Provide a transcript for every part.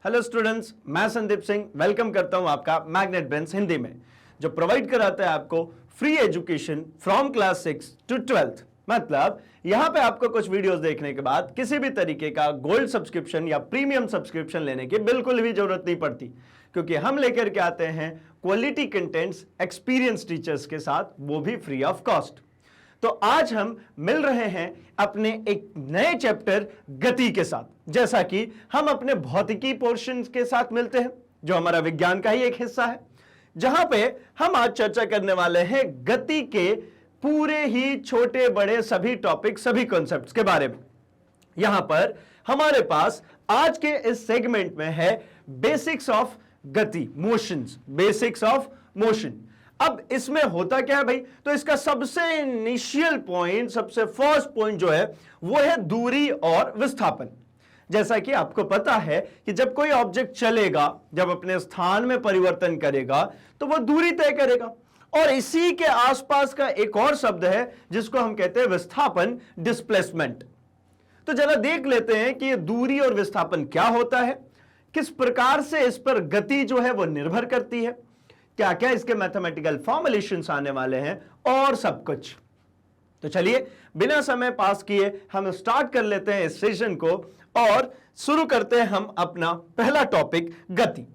Hello students, मैं Sandeep Singh welcome करता हूं आपका मैग्नेट ब्रेन्स हिंदी में, जो प्रोवाइड कराता है आपको free education from class 6 to 12th। मतलब यहां पे आपको कुछ वीडियोस देखने के बाद किसी भी तरीके का गोल्ड सब्सक्रिप्शन या प्रीमियम सब्सक्रिप्शन लेने की बिल्कुल भी जरूरत नहीं पड़ती, क्योंकि हम लेकर के आते हैं क्वालिटी कंटेंट्स एक्सपीरियंस टीचर्स के साथ, वो भी फ्री ऑफ कॉस्ट। तो आज हम मिल रहे हैं अपने एक नए चैप्टर गति के साथ, जैसा कि हम अपने भौतिकी पोर्शन के साथ मिलते हैं, जो हमारा विज्ञान का ही एक हिस्सा है, जहां पे हम आज चर्चा करने वाले हैं गति के पूरे ही छोटे बड़े सभी टॉपिक, सभी कॉन्सेप्ट्स के बारे में। यहां पर हमारे पास आज के इस सेगमेंट में है बेसिक्स ऑफ गति, मोशंस, बेसिक्स ऑफ मोशन। अब इसमें होता क्या है भाई, तो इसका सबसे इनिशियल पॉइंट, सबसे फर्स्ट पॉइंट जो है वो है दूरी और विस्थापन। जैसा कि आपको पता है कि जब कोई ऑब्जेक्ट चलेगा, जब अपने स्थान में परिवर्तन करेगा, तो वह दूरी तय करेगा, और इसी के आसपास का एक और शब्द है जिसको हम कहते हैं विस्थापन, डिस्प्लेसमेंट। तो जरा देख लेते हैं कि ये दूरी और विस्थापन क्या होता है, किस प्रकार से इस पर गति जो है वो निर्भर करती है, क्या क्या इसके मैथमेटिकल फॉर्मुलेशंस आने वाले हैं, और सब कुछ। तो चलिए बिना समय पास किए हम स्टार्ट कर लेते हैं इस सेशन को और शुरू करते हैं हम अपना पहला टॉपिक, गति।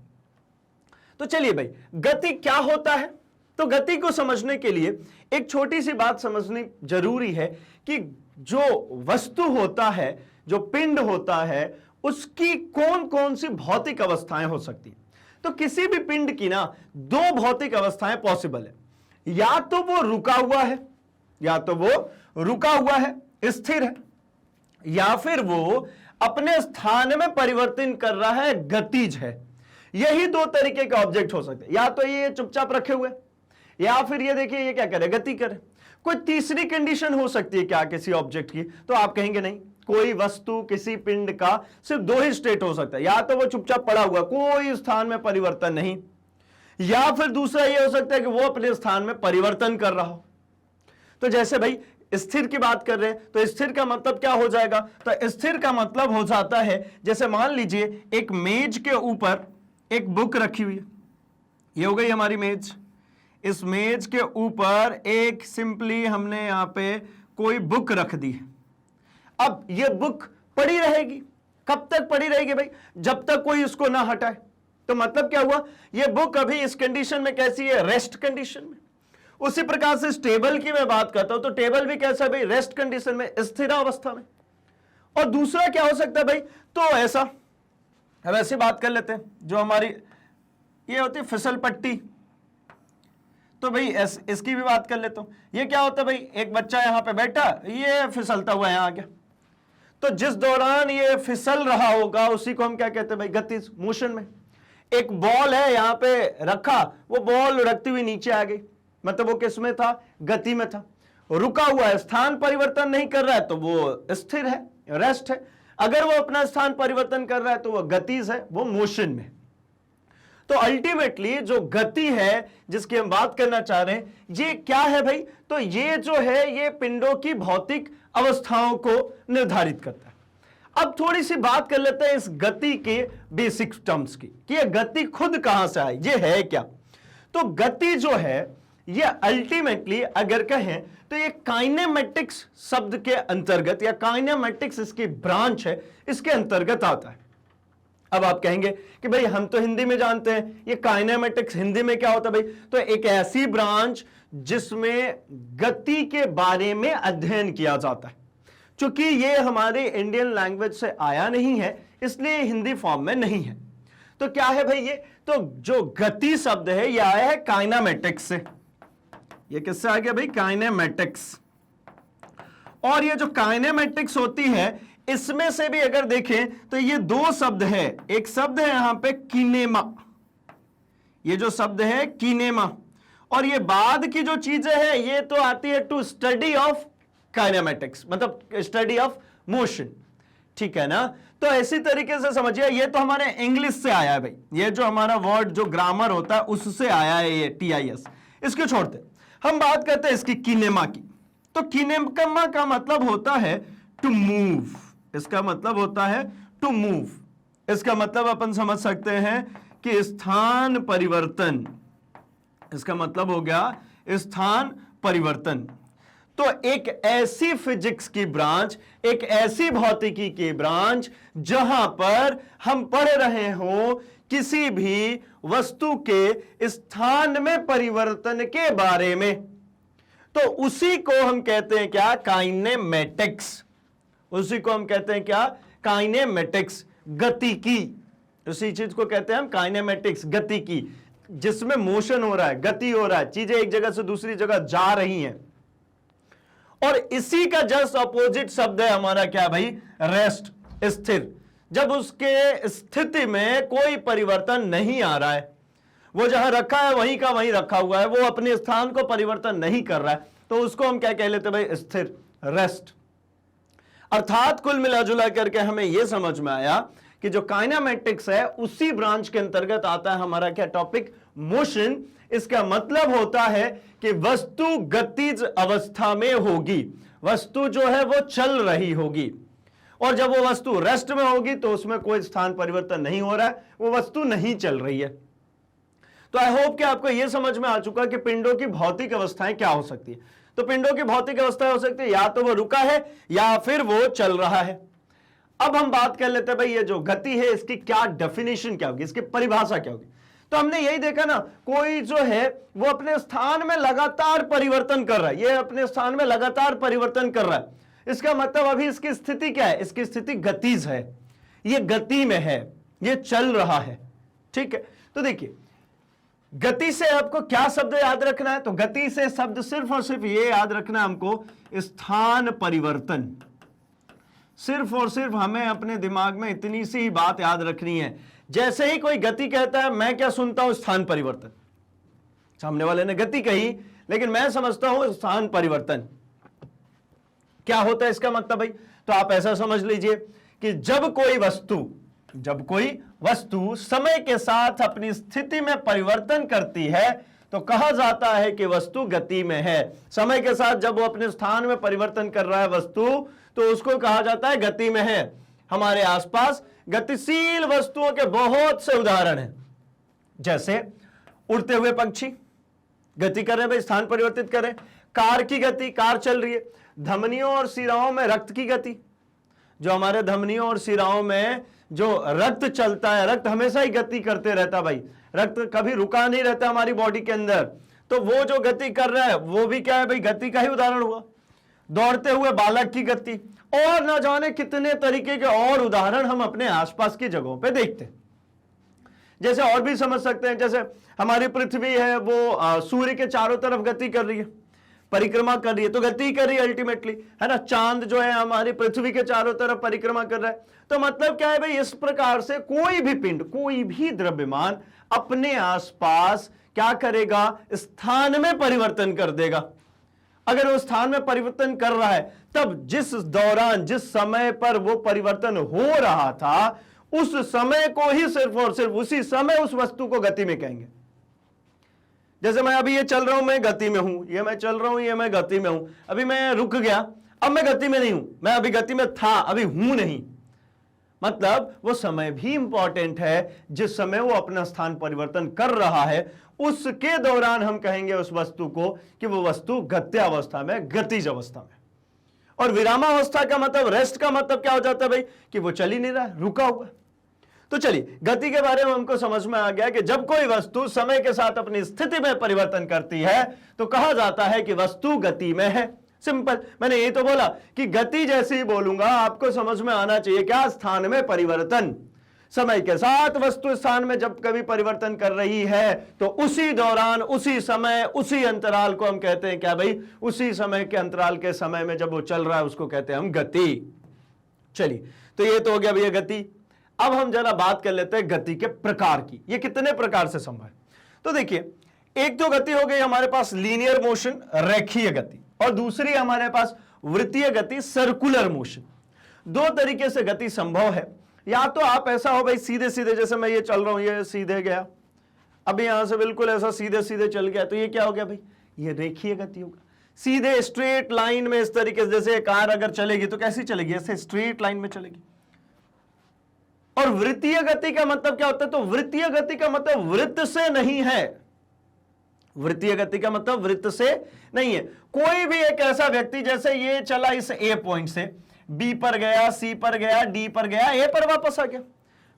तो चलिए भाई, गति क्या होता है? तो गति को समझने के लिए एक छोटी सी बात समझनी जरूरी है कि जो वस्तु होता है, जो पिंड होता है, उसकी कौन कौन सी भौतिक अवस्थाएं हो सकती हैं। तो किसी भी पिंड की ना दो भौतिक अवस्थाएं पॉसिबल है, या तो वो रुका हुआ है, या तो वो रुका हुआ है, स्थिर है, या फिर वो अपने स्थान में परिवर्तन कर रहा है, गतिज है। यही दो तरीके के ऑब्जेक्ट हो सकते हैं, या तो ये चुपचाप रखे हुए, या फिर ये देखिए ये क्या करे, गति करे। कोई तीसरी कंडीशन हो सकती है क्या किसी ऑब्जेक्ट की? तो आप कहेंगे नहीं, कोई वस्तु, किसी पिंड का सिर्फ दो ही स्टेट हो सकता है, या तो वो चुपचाप पड़ा हुआ, कोई स्थान में परिवर्तन नहीं, या फिर दूसरा ये हो सकता है कि वो अपने स्थान में परिवर्तन कर रहा हो। तो जैसे भाई स्थिर की बात कर रहे हैं, तो स्थिर का मतलब क्या हो जाएगा? तो स्थिर का मतलब हो जाता है, जैसे मान लीजिए एक मेज के ऊपर एक बुक रखी हुई है, ये हो गई हमारी मेज। इस मेज के ऊपर एक सिंपली हमने यहां पे कोई बुक रख दी है। अब ये बुक पड़ी रहेगी, कब तक पड़ी रहेगी भाई? जब तक कोई इसको ना हटाए। तो मतलब क्या हुआ, ये बुक अभी इस कंडीशन में कैसी है? रेस्ट कंडीशन में। उसी प्रकार से टेबल की मैं बात करता हूं, तो टेबल भी कैसा है भाई? रेस्ट कंडीशन में, स्थिर अवस्था में। और दूसरा क्या हो सकता है भाई? तो ऐसा, अब ऐसी बात कर लेते हैं, जो हमारी ये होती है फिसल पट्टी, तो भाई इसकी भी बात कर लेता हूं। ये क्या होता है भाई? एक बच्चा यहां पे बैठा, ये फिसलता हुआ यहां आ गया, तो जिस दौरान ये फिसल रहा होगा उसी को हम क्या कहते हैं भाई? गति, मोशन में। एक बॉल है यहां पे रखा, वो बॉल लुढ़कती हुई नीचे आ गई, मतलब वो किस में था? गति में था। रुका हुआ है, स्थान परिवर्तन नहीं कर रहा है, तो वो स्थिर है, रेस्ट है। अगर वो अपना स्थान परिवर्तन कर रहा है तो वो गतिज है, वो मोशन में। तो अल्टीमेटली जो गति है जिसकी हम बात करना चाह रहे हैं, ये क्या है भाई? तो ये जो है, ये पिंडों की भौतिक अवस्थाओं को निर्धारित करता है। अब थोड़ी सी बात कर लेते हैं इस गति के बेसिक टर्म्स की, कि ये गति खुद कहां से आई, ये है क्या? तो गति जो है ये अल्टीमेटली अगर कहें तो ये काइनेमेटिक्स शब्द के अंतर्गत, या काइनेमेटिक्स इसकी ब्रांच है, इसके अंतर्गत आता है। अब आप कहेंगे कि भाई हम तो हिंदी में जानते हैं, ये काइनेमेटिक्स हिंदी में क्या होता है भाई? तो एक ऐसी ब्रांच जिसमें गति के बारे में अध्ययन किया जाता है। चूंकि ये हमारे इंडियन लैंग्वेज से आया नहीं है, इसलिए हिंदी फॉर्म में नहीं है। तो क्या है भाई ये? तो जो गति शब्द है ये आया है काइनेमेटिक्स से। ये किससे आ गया भाई? काइनेमेटिक्स। और ये जो काइनेमेटिक्स होती है, इसमें से भी अगर देखें तो ये दो शब्द है। एक शब्द है यहां पे किनेमा, ये जो शब्द है किनेमा, और ये बाद की जो चीजें हैं ये तो आती है टू स्टडी ऑफ काइनेमेटिक्स, मतलब स्टडी ऑफ मोशन। ठीक है ना? तो ऐसी तरीके से समझिए, ये तो हमारे इंग्लिश से आया है भाई, ये जो हमारा वर्ड जो ग्रामर होता है उससे आया है ये TIS। इसको छोड़ते हम बात करते हैं इसकी किनेमा की। तो किनेमा का मतलब होता है टू मूव, इसका मतलब होता है टू मूव। इसका मतलब अपन समझ सकते हैं कि स्थान परिवर्तन, इसका मतलब हो गया स्थान परिवर्तन। तो एक ऐसी फिजिक्स की ब्रांच, एक ऐसी भौतिकी की ब्रांच जहां पर हम पढ़ रहे हो किसी भी वस्तु के स्थान में परिवर्तन के बारे में, तो उसी को हम कहते हैं क्या? काइनेमेटिक्स। उसी को हम कहते हैं क्या? काइनेमेटिक्स, गतिकी। उसी चीज को कहते हैं हम काइनेमेटिक्स, गतिकी, जिसमें मोशन हो रहा है, गति हो रहा है, चीजें एक जगह से दूसरी जगह जा रही हैं। और इसी का जस्ट अपोजिट शब्द है हमारा क्या भाई? रेस्ट, स्थिर। जब उसके स्थिति में कोई परिवर्तन नहीं आ रहा है, वो जहां रखा है वहीं का वहीं रखा हुआ है, वो अपने स्थान को परिवर्तन नहीं कर रहा है, तो उसको हम क्या कह लेते भाई? स्थिर, रेस्ट। अर्थात कुल मिला जुला करके हमें यह समझ में आया कि जो काइनेमेटिक्स है उसी ब्रांच के अंतर्गत आता है हमारा क्या टॉपिक? मोशन। इसका मतलब होता है कि वस्तु गतिज अवस्था में होगी, वस्तु जो है वो चल रही होगी, और जब वो वस्तु रेस्ट में होगी तो उसमें कोई स्थान परिवर्तन नहीं हो रहा है, वो वस्तु नहीं चल रही है। तो आई होप कि आपको यह समझ में आ चुका कि पिंडों की भौतिक अवस्थाएं क्या हो सकती है। तो पिंडों की भौतिक अवस्था हो सकती है या तो वो रुका है या फिर वो चल रहा है। अब हम बात कर लेते हैं भाई ये जो गति है इसकी क्या डेफिनेशन क्या होगी, इसकी परिभाषा क्या होगी। तो हमने यही देखा ना, कोई जो है वो अपने स्थान में लगातार परिवर्तन कर रहा है, ये अपने स्थान में लगातार परिवर्तन कर रहा है, इसका मतलब अभी इसकी स्थिति क्या है? इसकी स्थिति गतिज है, ये गति में है, ये चल रहा है। ठीक है, तो देखिए गति से आपको क्या शब्द याद रखना है? तो गति से शब्द सिर्फ और सिर्फ ये याद रखना है हमको, स्थान परिवर्तन। सिर्फ और सिर्फ हमें अपने दिमाग में इतनी सी ही बात याद रखनी है। जैसे ही कोई गति कहता है, मैं क्या सुनता हूं? स्थान परिवर्तन। सामने वाले ने गति कही, लेकिन मैं समझता हूं स्थान परिवर्तन। क्या होता है इसका मतलब भाई? तो आप ऐसा समझ लीजिए कि जब कोई वस्तु समय के साथ अपनी स्थिति में परिवर्तन करती है तो कहा जाता है कि वस्तु गति में है। समय के साथ जब वो अपने स्थान में परिवर्तन कर रहा है वस्तु, तो उसको कहा जाता है गति में है। हमारे आसपास गतिशील वस्तुओं के बहुत से उदाहरण हैं, जैसे उड़ते हुए पंछी गति कर रहे हैं भाई, स्थान परिवर्तित कर रहे हैं। कार की गति, कार चल रही है। धमनियों और शिराओं में रक्त की गति, जो हमारे धमनियों और शिराओं में जो रक्त चलता है, रक्त हमेशा ही गति करते रहता भाई, रक्त कभी रुका नहीं रहता हमारी बॉडी के अंदर, तो वो जो गति कर रहा है वो भी क्या है भाई? गति का ही उदाहरण हुआ। दौड़ते हुए बालक की गति, और न जाने कितने तरीके के और उदाहरण हम अपने आसपास की जगहों पे देखते हैं। जैसे और भी समझ सकते हैं, जैसे हमारी पृथ्वी है वो सूर्य के चारों तरफ गति कर रही है, परिक्रमा कर रही है, तो गति कर रही है अल्टीमेटली, है ना। चांद जो है हमारी पृथ्वी के चारों तरफ परिक्रमा कर रहा है। तो मतलब क्या है भाई? इस प्रकार से कोई भी पिंड, कोई भी द्रव्यमान अपने आसपास क्या करेगा? स्थान में परिवर्तन कर देगा। अगर वो स्थान में परिवर्तन कर रहा है, तब जिस दौरान, जिस समय पर वो परिवर्तन हो रहा था, उस समय को ही सिर्फ और सिर्फ उसी समय उस वस्तु को गति में कहेंगे। जैसे मैं अभी ये चल रहा हूं, मैं गति में हूं, ये मैं चल रहा हूं, ये मैं गति में हूं। अभी मैं रुक गया, अब मैं गति में नहीं हूं, मैं अभी गति में था, अभी हूं नहीं। मतलब वो समय भी इंपॉर्टेंट है, जिस समय वो अपना स्थान परिवर्तन कर रहा है, उसके दौरान हम कहेंगे उस वस्तु को कि वो वस्तु गत्यावस्था में, गतिज अवस्था में। और विरामावस्था का मतलब, रेस्ट का मतलब क्या हो जाता है भाई? कि वो चल ही नहीं रहा, रुका हुआ। तो चलिए, गति के बारे में हमको समझ में आ गया कि जब कोई वस्तु समय के साथ अपनी स्थिति में परिवर्तन करती है तो कहा जाता है कि वस्तु गति में है। सिंपल, मैंने ये तो बोला कि गति जैसे ही बोलूंगा आपको समझ में आना चाहिए क्या? स्थान में परिवर्तन। समय के साथ वस्तु स्थान में जब कभी परिवर्तन कर रही है तो उसी दौरान, उसी समय, उसी अंतराल को हम कहते हैं क्या भाई? उसी समय के अंतराल के समय में जब वो चल रहा है उसको कहते हैं हम गति। चलिए, तो ये तो हो गया भैया गति। अब हम जरा बात कर लेते हैं गति के प्रकार की, ये कितने प्रकार से संभव है। तो देखिए, एक तो गति हो गई हमारे पास लीनियर मोशन, रेखीय गति, और दूसरी हमारे पास वृत्तीय गति, सर्कुलर मोशन। दो तरीके से गति संभव है। या तो आप ऐसा हो भाई सीधे सीधे, जैसे मैं ये चल रहा हूं, ये सीधे गया, अभी यहां से बिल्कुल ऐसा सीधे सीधे चल गया, तो ये क्या हो गया भाई? ये रेखीय गति होगा। सीधे स्ट्रेट लाइन में इस तरीके से, जैसे कार अगर चलेगी तो कैसी चलेगी? ऐसे स्ट्रेट लाइन में चलेगी। और वृत्तीय गति का मतलब क्या होता है? तो वृत्तीय गति का मतलब वृत्त से नहीं है। वृत्तीय गति का मतलब वृत्त से नहीं है। कोई भी एक ऐसा व्यक्ति, जैसे ये चला इस ए पॉइंट से बी पर गया, सी पर गया, डी पर गया, ए पर वापस आ गया,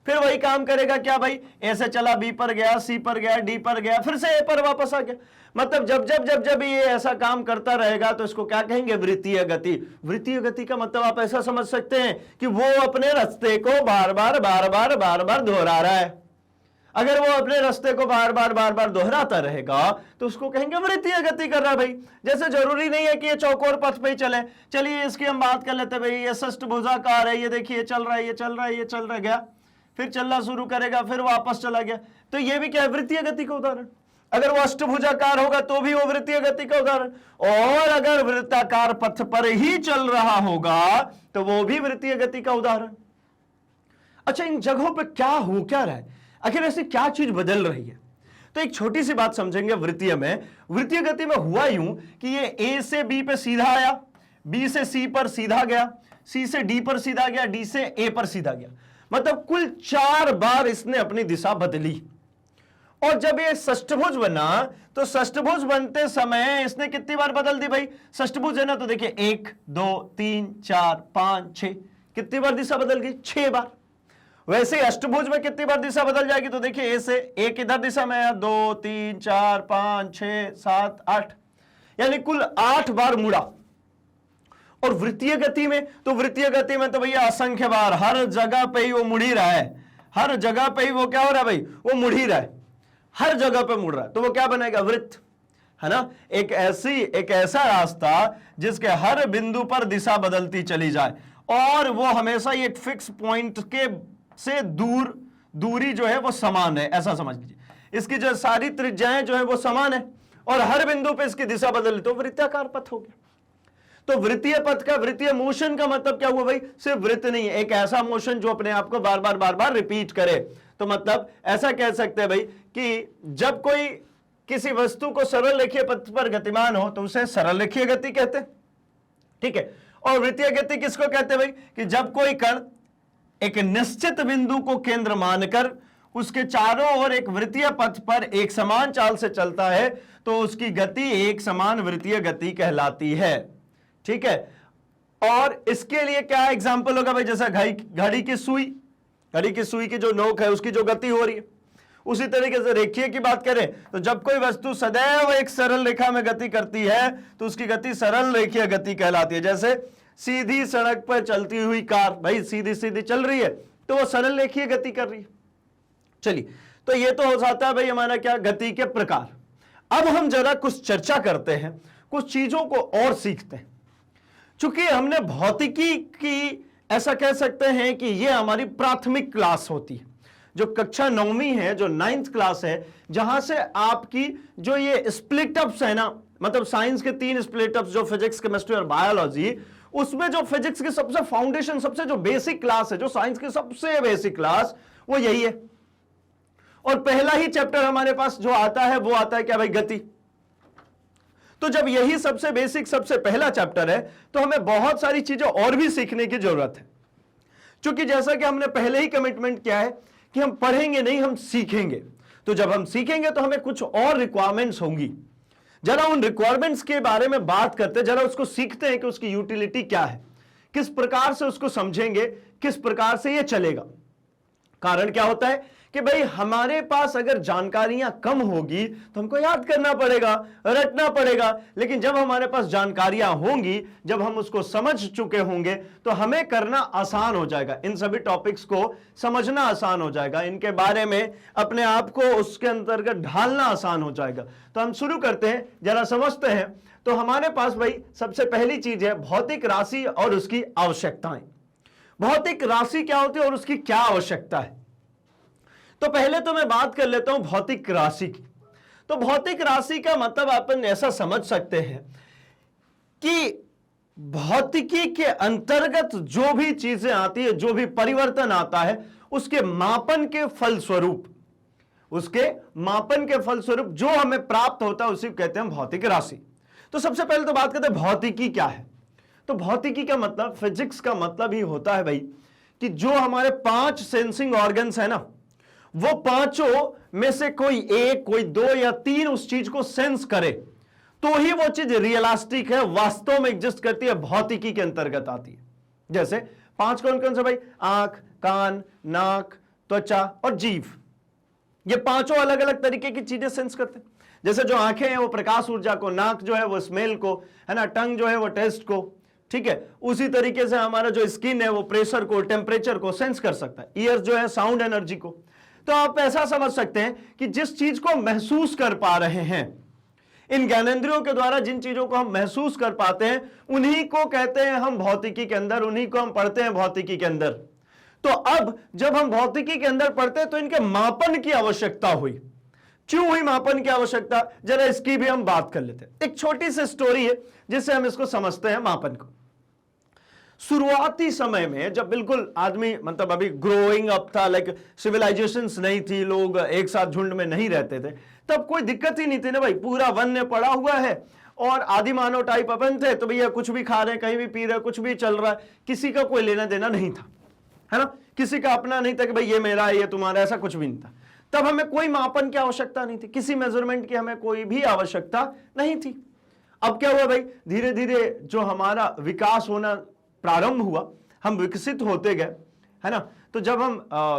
फिर वही काम करेगा क्या भाई? ए से चला बी पर गया, सी पर गया, डी पर गया, फिर से ए पर वापस आ गया। मतलब जब जब जब जब ये ऐसा काम करता रहेगा तो इसको क्या कहेंगे? वृत्तीय गति। वृत्तीय गति का मतलब आप ऐसा समझ सकते हैं कि वो अपने रास्ते को बार बार दोहरा रहा है। अगर वो अपने रास्ते को बार बार दोहराता रहेगा तो उसको कहेंगे वृत्तीय गति कर रहा है भाई। जैसे जरूरी नहीं है कि ये चौकोर पथ पे ही चले। चलिए इसकी हम बात कर लेते हैं भाई। ये षष्ठभुजाकार है, ये देखिए चल रहा है, ये चल रहा है, ये चल रहा गया, फिर चलना शुरू करेगा, फिर वापस चला गया। तो ये भी क्या है? वृत्तीय गति का उदाहरण। अगर वो अष्टभुजाकार होगा तो भी वो वृत्तीय गति का उदाहरण, और अगर वृत्ताकार पथ पर ही चल रहा होगा तो वो भी वृत्तीय गति का उदाहरण। अच्छा, इन जगहों पे क्या हो क्या रहा है? आखिर ऐसी क्या चीज बदल रही है? तो एक छोटी सी बात समझेंगे वृत्तीय में। वृत्तीय गति में हुआ यूं कि ये ए से बी पे सीधा आया, बी से सी पर सीधा गया, सी से डी पर सीधा गया, डी से ए पर सीधा गया। मतलब कुल 4 बार इसने अपनी दिशा बदली। और जब ये षष्ठभुज बना तो षष्ठभुज बनते समय इसने कितनी बार बदल दी भाई? षष्ठभुज है ना, तो देखिए 1 2 3 4 5 6, कितनी बार दिशा बदल गई? 6 बार। वैसे ही अष्टभुज में कितनी बार दिशा बदल जाएगी? तो देखिए ए से एक इधर दिशा में है, 2 3 4 5 6 7 8, यानी कुल 8 बार मुड़ा। और वृत्तीय गति में तो भैया असंख्य बार, हर जगह पे ही वो मुड़ ही रहा है। हर जगह पे ही वो क्या हो रहा है भाई? वो मुड़ ही रहा है, हर जगह पे मुड़ रहा है। तो वो क्या बनेगा? वृत्त, है ना। एक ऐसा रास्ता जिसके हर बिंदु पर दिशा बदलती चली जाए और वो हमेशा ये फिक्स पॉइंट के से दूरी जो है वो समान है, ऐसा समझ लीजिए। इसकी जो सारी त्रिज्याएं जो है वो समान है और हर बिंदु पे इसकी दिशा बदले तो वृत्ताकार पथ हो गया। तो वृत्तीय पथ का, वृत्तीय मोशन का मतलब क्या हुआ भाई? सिर्फ वृत्त नहीं है, एक ऐसा मोशन जो अपने आप को बार बार रिपीट करे। तो मतलब ऐसा कह सकते हैं भाई कि जब कोई किसी वस्तु को सरल रेखीय पथ पर गतिमान हो तो उसे सरल रेखीय गति कहते हैं, ठीक है। और वृत्तीय गति किसको कहते हैं भाई? कि जब कोई कण एक निश्चित बिंदु को केंद्र मानकर उसके चारों ओर एक वृत्तीय पथ पर एक समान चाल से चलता है तो उसकी गति एक समान वृत्तीय गति कहलाती है, ठीक है। और इसके लिए क्या एग्जांपल होगा भाई? जैसा घड़ी की सुई की जो नोक है उसकी जो गति हो रही है, उसी तरीके से रेखीय की बात करें तो जब कोई वस्तु सदैव एक सरल रेखा में गति करती है तो उसकी गति सरल रेखीय गति कहलाती है। जैसे सीधी सड़क पर चलती हुई कार, भाई सीधी सीधी चल रही है तो वो सरल रेखीय गति कर रही है। चलिए, तो ये तो हो जाता है भाई हमारा क्या? गति के प्रकार। अब हम जरा कुछ चर्चा करते हैं, कुछ चीजों को और सीखते हैं। चूंकि हमने भौतिकी की, ऐसा कह सकते हैं कि ये हमारी प्राथमिक क्लास होती है, जो कक्षा 9वीं है, जो 9th क्लास है, जहां से आपकी जो ये स्प्लिट अप्स है ना, मतलब साइंस के 3 स्प्लिट अप्स जो फिजिक्स, केमिस्ट्री और बायोलॉजी, उसमें जो फिजिक्स की सबसे फाउंडेशन, सबसे जो बेसिक क्लास है, जो साइंस की सबसे बेसिक क्लास, वो यही है। और पहला ही चैप्टर हमारे पास जो आता है वो आता है क्या भाई? गति। तो जब यही सबसे बेसिक, सबसे पहला चैप्टर है तो हमें बहुत सारी चीजें और भी सीखने की जरूरत है। क्योंकि जैसा कि हमने पहले ही कमिटमेंट किया है कि हम पढ़ेंगे नहीं, हम सीखेंगे। तो जब हम सीखेंगे तो हमें कुछ और रिक्वायरमेंट्स होंगी। जरा उन रिक्वायरमेंट्स के बारे में बात करते, जरा उसको सीखते हैं कि उसकी यूटिलिटी क्या है, किस प्रकार से उसको समझेंगे, किस प्रकार से ये चलेगा। कारण क्या होता है कि भाई हमारे पास अगर जानकारियां कम होगी तो हमको याद करना पड़ेगा, रटना पड़ेगा। लेकिन जब हमारे पास जानकारियां होंगी, जब हम उसको समझ चुके होंगे तो हमें करना आसान हो जाएगा, इन सभी टॉपिक्स को समझना आसान हो जाएगा, इनके बारे में अपने आप को उसके अंतर्गत ढालना आसान हो जाएगा। तो हम शुरू करते हैं, जरा समझते हैं। तो हमारे पास भाई सबसे पहली चीज है भौतिक राशि और उसकी आवश्यकताएं। भौतिक राशि क्या होती है और उसकी क्या आवश्यकता है? तो पहले तो मैं बात कर लेता हूं भौतिक राशि की। तो भौतिक राशि का मतलब अपन ऐसा समझ सकते हैं कि भौतिकी के अंतर्गत जो भी चीजें आती है, जो भी परिवर्तन आता है, उसके मापन के फलस्वरूप जो हमें प्राप्त होता है उसी को कहते हैं भौतिक राशि। तो सबसे पहले तो बात करते हैं भौतिकी क्या है। तो भौतिकी का मतलब, फिजिक्स का मतलब ही होता है भाई कि जो हमारे 5 सेंसिंग ऑर्गन्स है ना, वो पांचों में से कोई एक, कोई 2 या 3 उस चीज को सेंस करे तो ही वो चीज रियलिस्टिक है, वास्तव में एग्जिस्ट करती है, भौतिकी के अंतर्गत आती है। जैसे 5 कौन कौन से भाई? आंख, कान, नाक, त्वचा और जीभ। ये पांचों अलग अलग तरीके की चीजें सेंस करते हैं। जैसे जो आंखें हैं वो प्रकाश ऊर्जा को, नाक जो है वो स्मेल को, है ना, टंग जो है वो टेस्ट को, ठीक है। उसी तरीके से हमारा जो स्किन है वो प्रेशर को, टेम्परेचर को सेंस कर सकता है। ईयर्स जो है साउंड एनर्जी को। तो आप ऐसा समझ सकते हैं कि जिस चीज को महसूस कर पा रहे हैं, इन ज्ञानेंद्रियों के द्वारा जिन चीजों को हम महसूस कर पाते हैं, उन्हीं को कहते हैं हम भौतिकी के अंदर, उन्हीं को हम पढ़ते हैं भौतिकी के अंदर। तो अब जब हम भौतिकी के अंदर पढ़ते हैं तो इनके मापन की आवश्यकता हुई। क्यों हुई मापन की आवश्यकता? जरा इसकी भी हम बात कर लेते हैं। एक छोटी सी स्टोरी है जिससे हम इसको समझते हैं मापन को। शुरुआती समय में जब बिल्कुल आदमी मतलब अभी ग्रोइंग अप था, लाइक सिविलाइजेशंस नहीं थी, लोग एक साथ झुंड में नहीं रहते थे, तब कोई दिक्कत ही नहीं थी ना भाई। पूरा वन्य पड़ा हुआ है और आदि मानव टाइप अपन थे, तो भैया कुछ भी खा रहे हैं, कहीं भी पी रहे हैं, कुछ भी चल रहा है, किसी का कोई लेना देना नहीं था, है ना। किसी का अपना नहीं था कि भाई ये मेरा है ये तुम्हारा, ऐसा कुछ भी नहीं था। तब हमें कोई मापन की आवश्यकता नहीं थी, किसी मेजरमेंट की हमें कोई भी आवश्यकता नहीं थी। अब क्या हुआ भाई, धीरे धीरे जो हमारा विकास होना प्रारंभ हुआ, हम विकसित होते गए, है ना। तो जब हम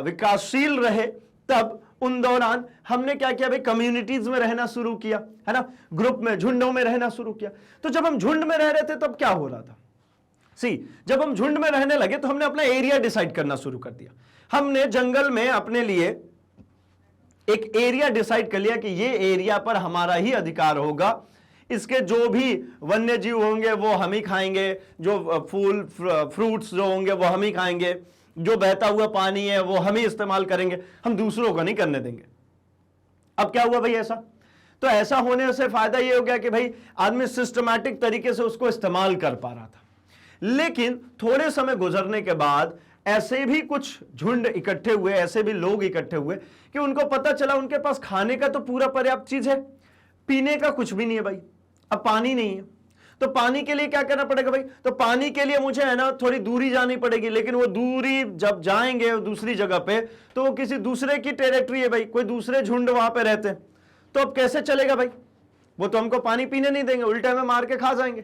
विकासशील रहे, तब उन दौरान हमने क्या किया भाई, कम्युनिटीज में रहना शुरू किया, है ना, ग्रुप में, झुंडों में रहना शुरू किया। तो जब हम झुंड में रह रहे थे तब क्या हो रहा था? जब हम झुंड में रहने लगे तो हमने अपना एरिया डिसाइड करना शुरू कर दिया। हमने जंगल में अपने लिए एक एरिया डिसाइड कर लिया कि ये एरिया पर हमारा ही अधिकार होगा, इसके जो भी वन्य जीव होंगे वो हम ही खाएंगे, जो फूल फ्रूट्स जो होंगे वो हम ही खाएंगे, जो बहता हुआ पानी है वो हम ही इस्तेमाल करेंगे, हम दूसरों को नहीं करने देंगे। अब क्या हुआ भाई ऐसा? तो ऐसा होने से फायदा ये हो गया कि भाई आदमी सिस्टमैटिक तरीके से उसको इस्तेमाल कर पा रहा था। लेकिन थोड़े समय गुजरने के बाद ऐसे भी कुछ झुंड इकट्ठे हुए, ऐसे भी लोग इकट्ठे हुए कि उनको पता चला उनके पास खाने का तो पूरा पर्याप्त चीज है, पीने का कुछ भी नहीं है भाई। अब पानी नहीं है, तो पानी के लिए क्या करना पड़ेगा भाई? तो पानी के लिए मुझे है ना थोड़ी दूरी जानी पड़ेगी, लेकिन वो दूरी जब जाएंगे दूसरी जगह पे तो वो किसी दूसरे की टेरिटरी है भाई, कोई दूसरे झुंड वहां पे रहते हैं, तो अब कैसे चलेगा भाई? वो तो हमको पानी पीने नहीं देंगे, उल्टे में मार के खा जाएंगे।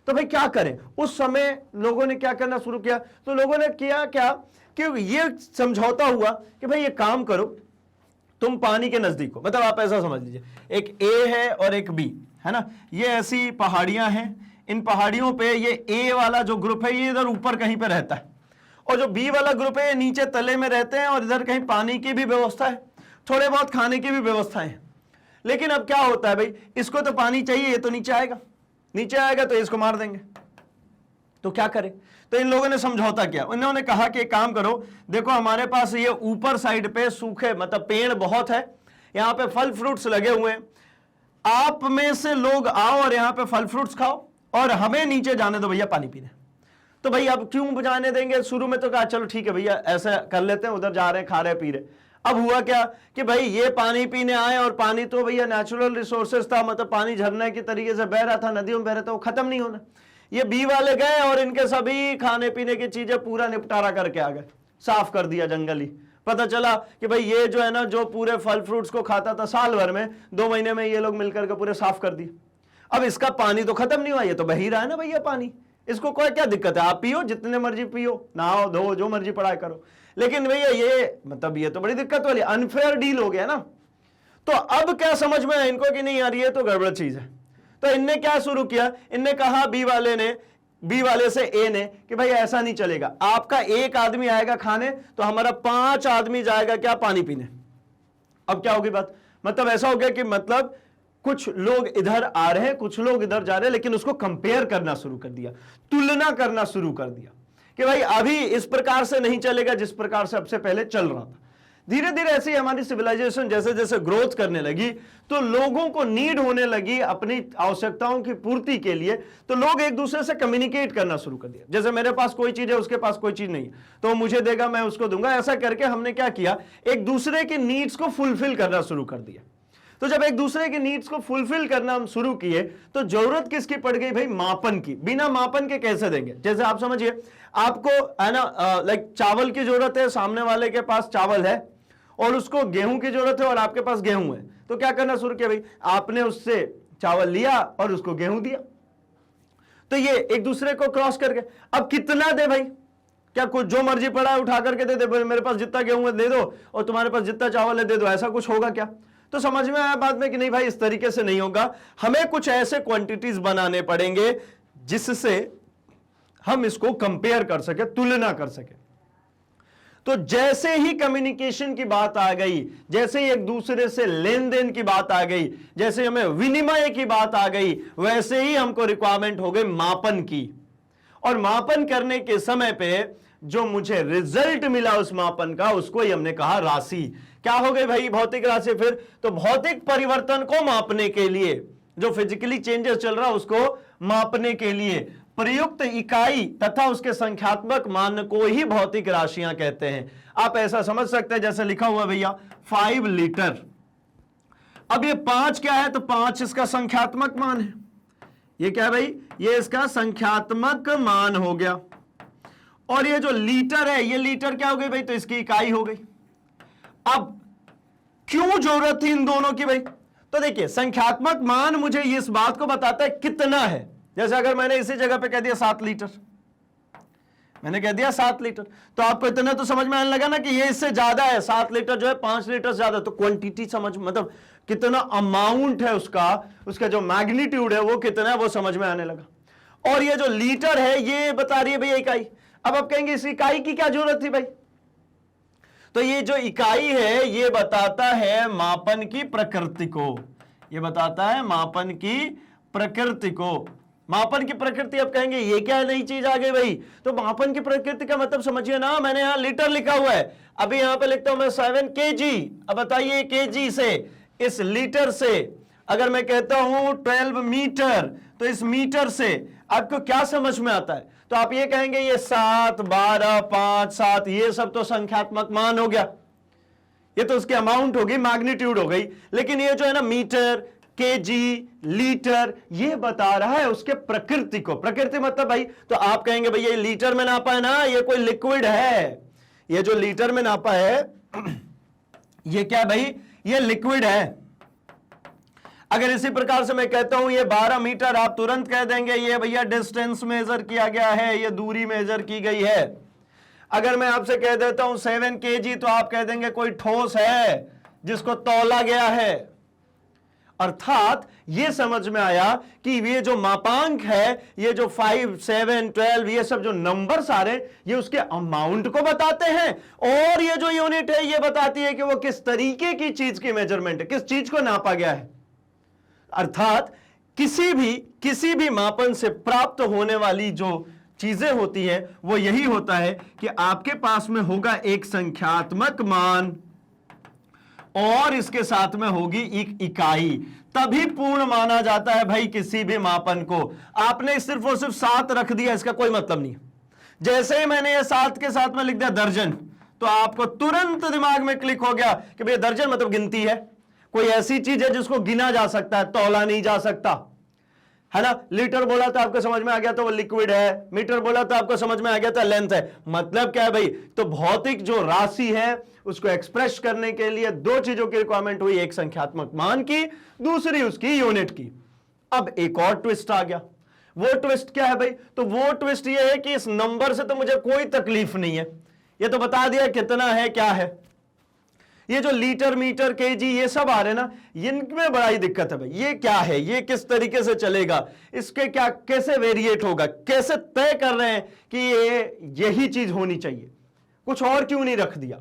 तो भाई क्या करें? उस समय लोगों ने क्या करना शुरू किया? तो लोगों ने किया क्या कि ये समझौता हुआ कि भाई ये काम करो, तुम पानी के नजदीक हो, मतलब आप ऐसा समझ लीजिए, एक ए है और एक बी है ना, ये ऐसी पहाड़ियां हैं, इन पहाड़ियों पे ये ए वाला जो ग्रुप है ये इधर ऊपर कहीं पे रहता है, और जो बी वाला ग्रुप है ये नीचे तले में रहते हैं, और इधर कहीं पानी की भी व्यवस्था है, थोड़े बहुत खाने की भी व्यवस्था है। लेकिन अब क्या होता है भाई, इसको तो पानी चाहिए, ये तो नीचे आएगा, नीचे आएगा तो इसको मार देंगे, तो क्या करें? तो इन लोगों ने समझौता किया, उन्होंने कहा कि एक काम करो, देखो हमारे पास ये ऊपर साइड पे सूखे मतलब पेड़ बहुत है, यहाँ पे फल फ्रूट्स लगे हुए हैं, आप में से लोग आओ और यहाँ पे फल फ्रूट्स खाओ और हमें नीचे जाने दो भैया पानी पीने। तो भाई अब क्यों जाने देंगे? शुरू में तो कहा चलो ठीक है भैया ऐसा कर लेते हैं, उधर जा रहे हैं, खा रहे पी रहे। अब हुआ क्या कि भाई ये पानी पीने आए, और पानी तो भैया नेचुरल रिसोर्सेज था, मतलब पानी झरने की तरीके से बह रहा था, नदियों में बह रहा था, वो खत्म नहीं होना। ये बी वाले गए और इनके सभी खाने पीने की चीजें पूरा निपटारा करके आ गए, साफ कर दिया जंगल ही। पता चला कि भाई ये जो है ना, जो पूरे फल फ्रूट्स को खाता था साल भर में, 2 महीने में ये लोग मिलकर के पूरे साफ कर दिए। अब इसका पानी तो खत्म नहीं हुआ, ये तो बह ही रहा है ना भैया पानी, इसको कोई क्या दिक्कत है? आप पियो, जितने मर्जी पियो, नहाओ धो, जो मर्जी पढ़ाई करो। लेकिन भैया ये मतलब ये तो बड़ी दिक्कत वाली, अनफेयर डील हो गया ना। तो अब क्या समझ में आया इनको कि नहीं यार ये तो गड़बड़ चीज है। तो इनने क्या शुरू किया, इनने कहा बी वाले से ए ने कि भाई ऐसा नहीं चलेगा, आपका एक आदमी आएगा खाने तो हमारा 5 आदमी जाएगा क्या पानी पीने। अब क्या होगी बात? मतलब ऐसा हो गया कि मतलब कुछ लोग इधर आ रहे हैं, कुछ लोग इधर जा रहे हैं, लेकिन उसको कंपेयर करना शुरू कर दिया, तुलना करना शुरू कर दिया कि भाई अभी इस प्रकार से नहीं चलेगा जिस प्रकार से सबसे पहले चल रहा था। धीरे धीरे ऐसे ही हमारी सिविलाइजेशन जैसे जैसे ग्रोथ करने लगी, तो लोगों को नीड होने लगी अपनी आवश्यकताओं की पूर्ति के लिए, तो लोग एक दूसरे से कम्युनिकेट करना शुरू कर दिया। जैसे मेरे पास कोई चीज है, उसके पास कोई चीज नहीं है, तो मुझे देगा, मैं उसको दूंगा। ऐसा करके हमने क्या किया, एक दूसरे की नीड्स को फुलफिल करना शुरू कर दिया। तो जब एक दूसरे की नीड्स को फुलफिल करना हम शुरू किए तो जरूरत किसकी पड़ गई भाई? मापन की। बिना मापन के कैसे देंगे? जैसे आप समझिए, आपको है ना लाइक चावल की जरूरत है, सामने वाले के पास चावल है और उसको गेहूं की जरूरत है और आपके पास गेहूं है, तो क्या करना शुरू किया भाई? आपने उससे चावल लिया और उसको गेहूं दिया, तो ये एक दूसरे को क्रॉस करके। अब कितना दे भाई? क्या कुछ जो मर्जी पड़ा है उठा करके दे दे, मेरे पास जितना गेहूं है दे दो और तुम्हारे पास जितना चावल है दे दो, ऐसा कुछ होगा क्या? तो समझ में आया बाद में कि नहीं भाई, इस तरीके से नहीं होगा, हमें कुछ ऐसे क्वांटिटीज बनाने पड़ेंगे जिससे हम इसको कंपेयर कर सके, तुलना कर सके। तो जैसे ही कम्युनिकेशन की बात आ गई, जैसे ही एक दूसरे से लेन देन की बात आ गई, जैसे हमें विनिमय की बात आ गई, वैसे ही हमको रिक्वायरमेंट हो गई मापन की। और मापन करने के समय पे जो मुझे रिजल्ट मिला उस मापन का, उसको ही हमने कहा राशि। क्या हो गई भाई? भौतिक राशि। फिर तो भौतिक परिवर्तन को मापने के लिए, जो फिजिकली चेंजेस चल रहा है उसको मापने के लिए प्रयुक्त इकाई तथा उसके संख्यात्मक मान को ही भौतिक राशियां कहते हैं। आप ऐसा समझ सकते हैं जैसे लिखा हुआ भैया 5 लीटर। अब ये 5 क्या है? तो 5 इसका संख्यात्मक मान है। ये क्या है भाई? ये इसका संख्यात्मक मान हो गया। और ये जो लीटर है, ये लीटर क्या हो गई भाई? तो इसकी इकाई हो गई। अब क्यों जरूरत थी इन दोनों की भाई? तो देखिए, संख्यात्मक मान मुझे इस बात को बताता है कितना है। जैसे अगर मैंने इसी जगह पे कह दिया 7 लीटर, मैंने कह दिया 7 लीटर, तो आपको इतना तो समझ में आने लगा ना कि ये इससे ज्यादा है। 7 लीटर जो है 5 लीटर से ज्यादा, तो क्वांटिटी समझ, मतलब कितना अमाउंट है उसका जो मैग्नीट्यूड है वो कितना है, वो समझ में आने लगा। और ये जो लीटर है ये बता रही है भैया इकाई। अब आप कहेंगे इस इकाई की क्या जरूरत थी भाई? तो ये जो इकाई है ये बताता है मापन की प्रकृति को, ये बताता है मापन की प्रकृति को। मापन की प्रकृति, अब कहेंगे ये क्या नई चीज आ गई भाई? तो मापन की प्रकृति का मतलब समझिए ना, मैंने यहां लीटर लिखा हुआ है, अभी यहां पे लिखता हूं मैं 7 kg। अब बताइए kg से, इस लीटर से अगर मैं कहता हूं 12 मीटर, तो इस मीटर से आपको क्या समझ में आता है? तो आप ये कहेंगे ये 7, 12, 5, 7, ये सब तो संख्यात्मक मान हो गया, ये तो उसकी अमाउंट हो गई, मैग्नीट्यूड हो गई। लेकिन ये जो है ना मीटर, केजी, लीटर, ये बता रहा है उसके प्रकृति को। प्रकृति मतलब भाई, तो आप कहेंगे भाई ये लीटर में नापा है ना, ये कोई लिक्विड है। ये जो लीटर में नापा है ये क्या भाई? ये लिक्विड है। अगर इसी प्रकार से मैं कहता हूं ये 12 मीटर, आप तुरंत कह देंगे ये भैया डिस्टेंस मेजर किया गया है, ये दूरी मेजर की गई है। अगर मैं आपसे कह देता हूं 7 kg, तो आप कह देंगे कोई ठोस है जिसको तौला गया है। अर्थात ये समझ में आया कि ये जो मापांक है, ये जो 5, 7, 12, ये सब जो नंबर सारे, ये उसके अमाउंट को बताते हैं। और ये जो यूनिट है ये बताती है कि वो किस तरीके की चीज की मेजरमेंट है, किस चीज को नापा गया है। अर्थात किसी भी मापन से प्राप्त होने वाली जो चीजें होती है वो यही होता है कि आपके पास में होगा एक संख्यात्मक मान और इसके साथ में होगी एक इकाई, तभी पूर्ण माना जाता है भाई किसी भी मापन को। आपने सिर्फ और सिर्फ 7 रख दिया, इसका कोई मतलब नहीं। जैसे ही मैंने ये 7 के साथ में लिख दिया दर्जन, तो आपको तुरंत दिमाग में क्लिक हो गया कि भाई दर्जन मतलब गिनती है, कोई ऐसी चीज है जिसको गिना जा सकता है, तौला नहीं जा सकता, है ना। लीटर बोला तो आपको समझ में आ गया तो वो लिक्विड है, मीटर बोला तो आपको समझ में आ गया तो लेंथ है। मतलब क्या है भाई? तो भौतिक जो राशि है उसको एक्सप्रेस करने के लिए 2 चीजों की रिक्वायरमेंट हुई, एक संख्यात्मक मान की, दूसरी उसकी यूनिट की। अब एक और ट्विस्ट आ गया। वो ट्विस्ट क्या है भाई? तो वो ट्विस्ट ये है कि इस नंबर से तो मुझे कोई तकलीफ नहीं है, ये तो बता दिया कितना है, क्या है। ये जो लीटर, मीटर, केजी, ये सब आ रहे ना, इनमें बड़ा ही दिक्कत है भाई। ये क्या है, ये किस तरीके से चलेगा, इसके क्या, कैसे वेरिएट होगा, कैसे तय कर रहे हैं कि ये यही चीज होनी चाहिए, कुछ और क्यों नहीं रख दिया।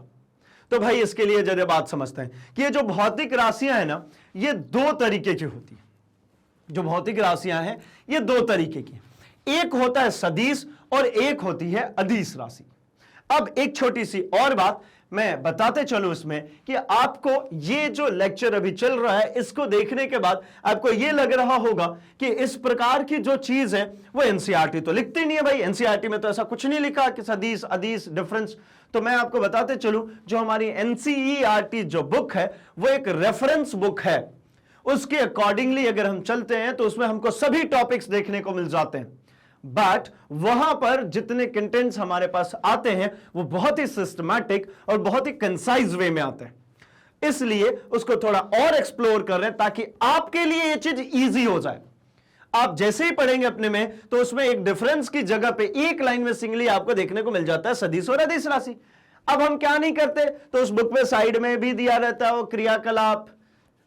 तो भाई इसके लिए जरा बात समझते हैं कि ये जो भौतिक राशियां हैं ना, ये 2 तरीके की होती है। जो भौतिक राशियां हैं ये 2 तरीके की, एक होता है सदिश और एक होती है अदिश राशि। अब एक छोटी सी और बात मैं बताते चलूं इसमें कि आपको ये जो लेक्चर अभी चल रहा है इसको देखने के बाद आपको ये लग रहा होगा कि इस प्रकार की जो चीज है वो एनसीईआरटी तो लिखती नहीं है भाई, एनसीईआरटी में तो ऐसा कुछ नहीं लिखा कि सदिश अदिश डिफरेंस। तो मैं आपको बताते चलूं, जो हमारी एनसीईआरटी जो बुक है वो एक रेफरेंस बुक है, उसके अकॉर्डिंगली अगर हम चलते हैं तो उसमें हमको सभी टॉपिक्स देखने को मिल जाते हैं। बट वहां पर जितने कंटेंट्स हमारे पास आते हैं वो बहुत ही सिस्टमैटिक और बहुत ही कंसाइज वे में आते हैं, इसलिए उसको थोड़ा और एक्सप्लोर कर रहे हैं ताकि आपके लिए ये चीज इजी हो जाए। आप जैसे ही पढ़ेंगे अपने में तो उसमें एक डिफरेंस की जगह पे एक लाइन में सिंगली आपको देखने को मिल जाता है सदिश और अदिश राशि। अब हम क्या नहीं करते, तो उस बुक पे साइड में भी दिया रहता है वो क्रियाकलाप,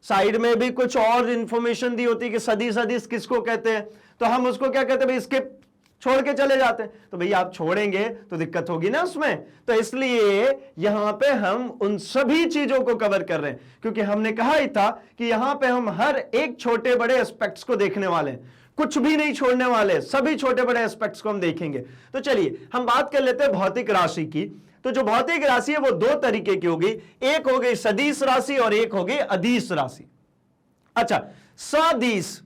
साइड में भी कुछ और इंफॉर्मेशन दी होती है कि सदिश अदिश किसको कहते हैं, तो हम उसको क्या कहते हैं भाई स्किप छोड़ के चले जाते हैं। तो भैया आप छोड़ेंगे तो दिक्कत होगी ना उसमें, तो इसलिए यहां पे हम उन सभी चीजों को कवर कर रहे हैं, क्योंकि हमने कहा ही था कि यहां पे हम हर एक छोटे बड़े एस्पेक्ट्स को देखने वाले हैं, कुछ भी नहीं छोड़ने वाले, सभी छोटे बड़े एस्पेक्ट्स को हम देखेंगे। तो चलिए हम बात कर लेते हैं भौतिक राशि की। तो जो भौतिक राशि है वो दो तरीके की होगी, एक हो गई सदिश राशि और एक हो गई अदिश राशि। अच्छा, सदिश,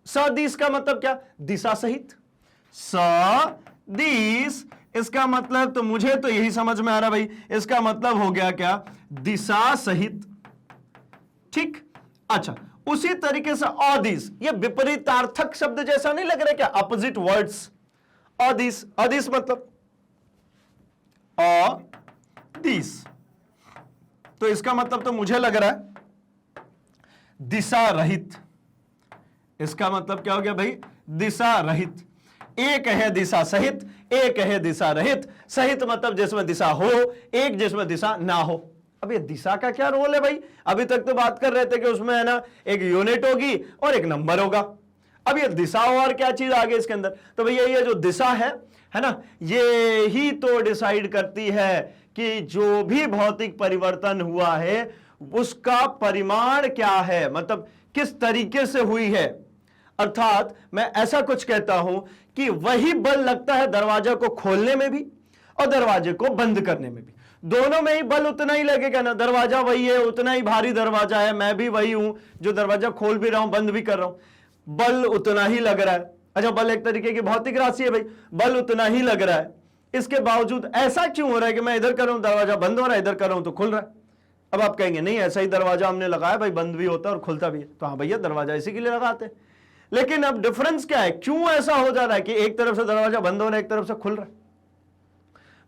सदिश का मतलब क्या, दिशा सहित। सदिश इसका मतलब, तो मुझे तो यही समझ में आ रहा भाई, इसका मतलब हो गया क्या, दिशा सहित। ठीक, अच्छा उसी तरीके से अदिश, ये विपरीतार्थक शब्द जैसा नहीं लग रहा क्या, अपोजिट वर्ड्स। अदिश, अदिश मतलब अदिश, तो इसका मतलब तो मुझे लग रहा है दिशा रहित। इसका मतलब क्या हो गया भाई, दिशा रहित। एक है दिशा सहित, एक है दिशा रहित। सहित मतलब जिसमें दिशा हो, एक जिसमें दिशा ना हो। अब ये दिशा का क्या रोल है भाई, अभी तक तो बात कर रहे थे कि उसमें है ना एक यूनिट होगी और एक नंबर होगा। अब ये दिशा और क्या चीज आ गई इसके अंदर, तो भैया ये जो दिशा है ना, ये ही तो डिसाइड करती है कि जो भी भौतिक परिवर्तन हुआ है उसका परिमाण क्या है, मतलब किस तरीके से हुई है। अर्थात मैं ऐसा कुछ कहता हूं कि वही बल लगता है दरवाजा को खोलने में भी और दरवाजे को बंद करने में भी, दोनों में ही बल उतना ही लगेगा ना। दरवाजा वही है, उतना ही भारी दरवाजा है, मैं भी वही हूं जो दरवाजा खोल भी रहा हूं बंद भी कर रहा हूं, बल उतना ही लग रहा है। अच्छा, बल एक तरीके की भौतिक राशि है भाई, बल उतना ही लग रहा है, इसके बावजूद ऐसा क्यों हो रहा है कि मैं इधर कर रहा हूं दरवाजा बंद हो रहा है, इधर कर रहा हूं तो खुल रहा है। अब आप कहेंगे नहीं ऐसा ही दरवाजा हमने लगाया भाई, बंद भी होता है और खुलता भी है, तो हाँ भैया दरवाजा इसी के लिए लगाते हैं। लेकिन अब डिफरेंस क्या है, क्यों ऐसा हो जा रहा है कि एक तरफ से दरवाजा बंद हो रहा है एक तरफ से खुल रहा है,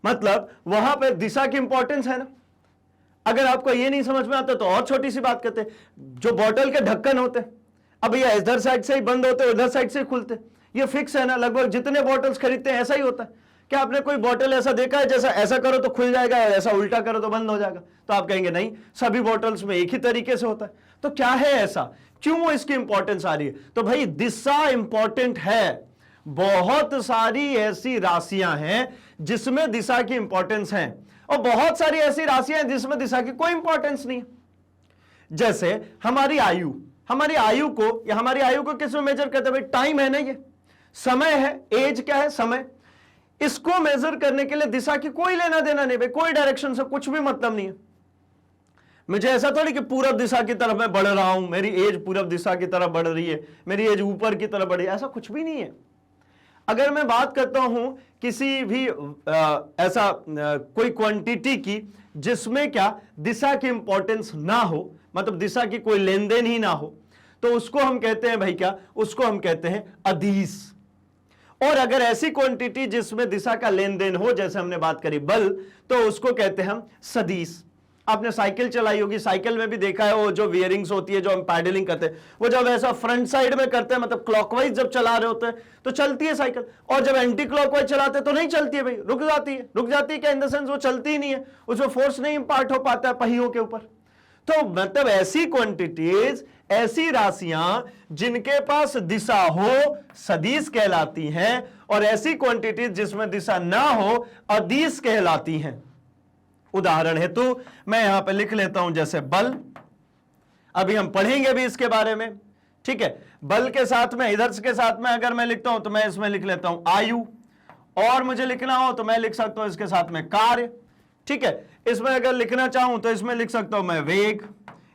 मतलब वहां पर दिशा की इंपॉर्टेंस है ना। अगर आपको ये नहीं समझ में आता तो और छोटी सी बात करते, जो बॉटल के ढक्कन होते हैं, अब भैया इधर साइड से ही बंद होते उधर साइड से ही खुलते, ये फिक्स है ना, लगभग जितने बॉटल्स खरीदते हैं ऐसा ही होता है। क्या आपने कोई बॉटल ऐसा देखा है जैसा ऐसा करो तो खुल जाएगा, ऐसा उल्टा करो तो बंद हो जाएगा? तो आप कहेंगे नहीं, सभी बॉटल्स में एक ही तरीके से होता है। तो क्या है ऐसा, क्यों इसकी इंपॉर्टेंस आ रही है? तो भाई दिशा इंपॉर्टेंट है। बहुत सारी ऐसी राशियां हैं जिसमें दिशा की इंपॉर्टेंस है और बहुत सारी ऐसी राशियां हैं जिसमें दिशा की कोई इंपॉर्टेंस नहीं है। जैसे हमारी आयु, हमारी आयु को या हमारी आयु को किस में मेजर करते हैं भाई? टाइम है ना, ये समय है, एज क्या है, समय। इसको मेजर करने के लिए दिशा की कोई लेना देना नहीं भाई, कोई डायरेक्शन से कुछ भी मतलब नहीं है। मुझे ऐसा थोड़ी कि पूरब दिशा की तरफ मैं बढ़ रहा हूं, मेरी एज पूरब दिशा की तरफ बढ़ रही है, मेरी एज ऊपर की तरफ बढ़ रही है, ऐसा कुछ भी नहीं है। अगर मैं बात करता हूं किसी भी ऐसा कोई क्वांटिटी की जिसमें क्या दिशा की इंपॉर्टेंस ना हो, मतलब दिशा की कोई लेन देन ही ना हो, तो उसको हम कहते हैं भाई क्या, उसको हम कहते हैं अदिश। और अगर ऐसी क्वांटिटी जिसमें दिशा का लेन देन हो, जैसे हमने बात करी बल, तो उसको कहते हैं हम सदिश। आपने साइकिल चलाई होगी, साइकिल में भी देखा है वो जो वियरिंग्स होती है जो हम पैडलिंग करते हैं, वो जब ऐसा फ्रंट साइड में करते हैं, मतलब क्लॉकवाइज जब चला रहे होते हैं तो चलती है साइकिल, और जब एंटी क्लॉकवाइज चलाते हैं तो नहीं चलती है भाई, रुक जाती है। रुक जाती है क्या, इन द सेंस वो चलती ही नहीं है, उसमें फोर्स नहीं इंपार्ट हो पाता है पहियों के ऊपर। तो मतलब ऐसी क्वांटिटीज, ऐसी राशियां जिनके पास दिशा हो सदिश कहलाती हैं, और ऐसी क्वांटिटीज जिसमें दिशा ना हो अदिश कहलाती हैं। उदाहरण हेतु मैं यहां पे लिख लेता हूं, जैसे बल, अभी हम पढ़ेंगे भी इसके बारे में, ठीक है। बल के साथ में इधर के साथ में अगर मैं लिखता हूं तो मैं इसमें लिख लेता हूं आयु, और मुझे लिखना हो तो मैं लिख सकता हूं इसके साथ में कार्य, ठीक है। इसमें अगर लिखना चाहूं तो इसमें लिख सकता हूं मैं वेग,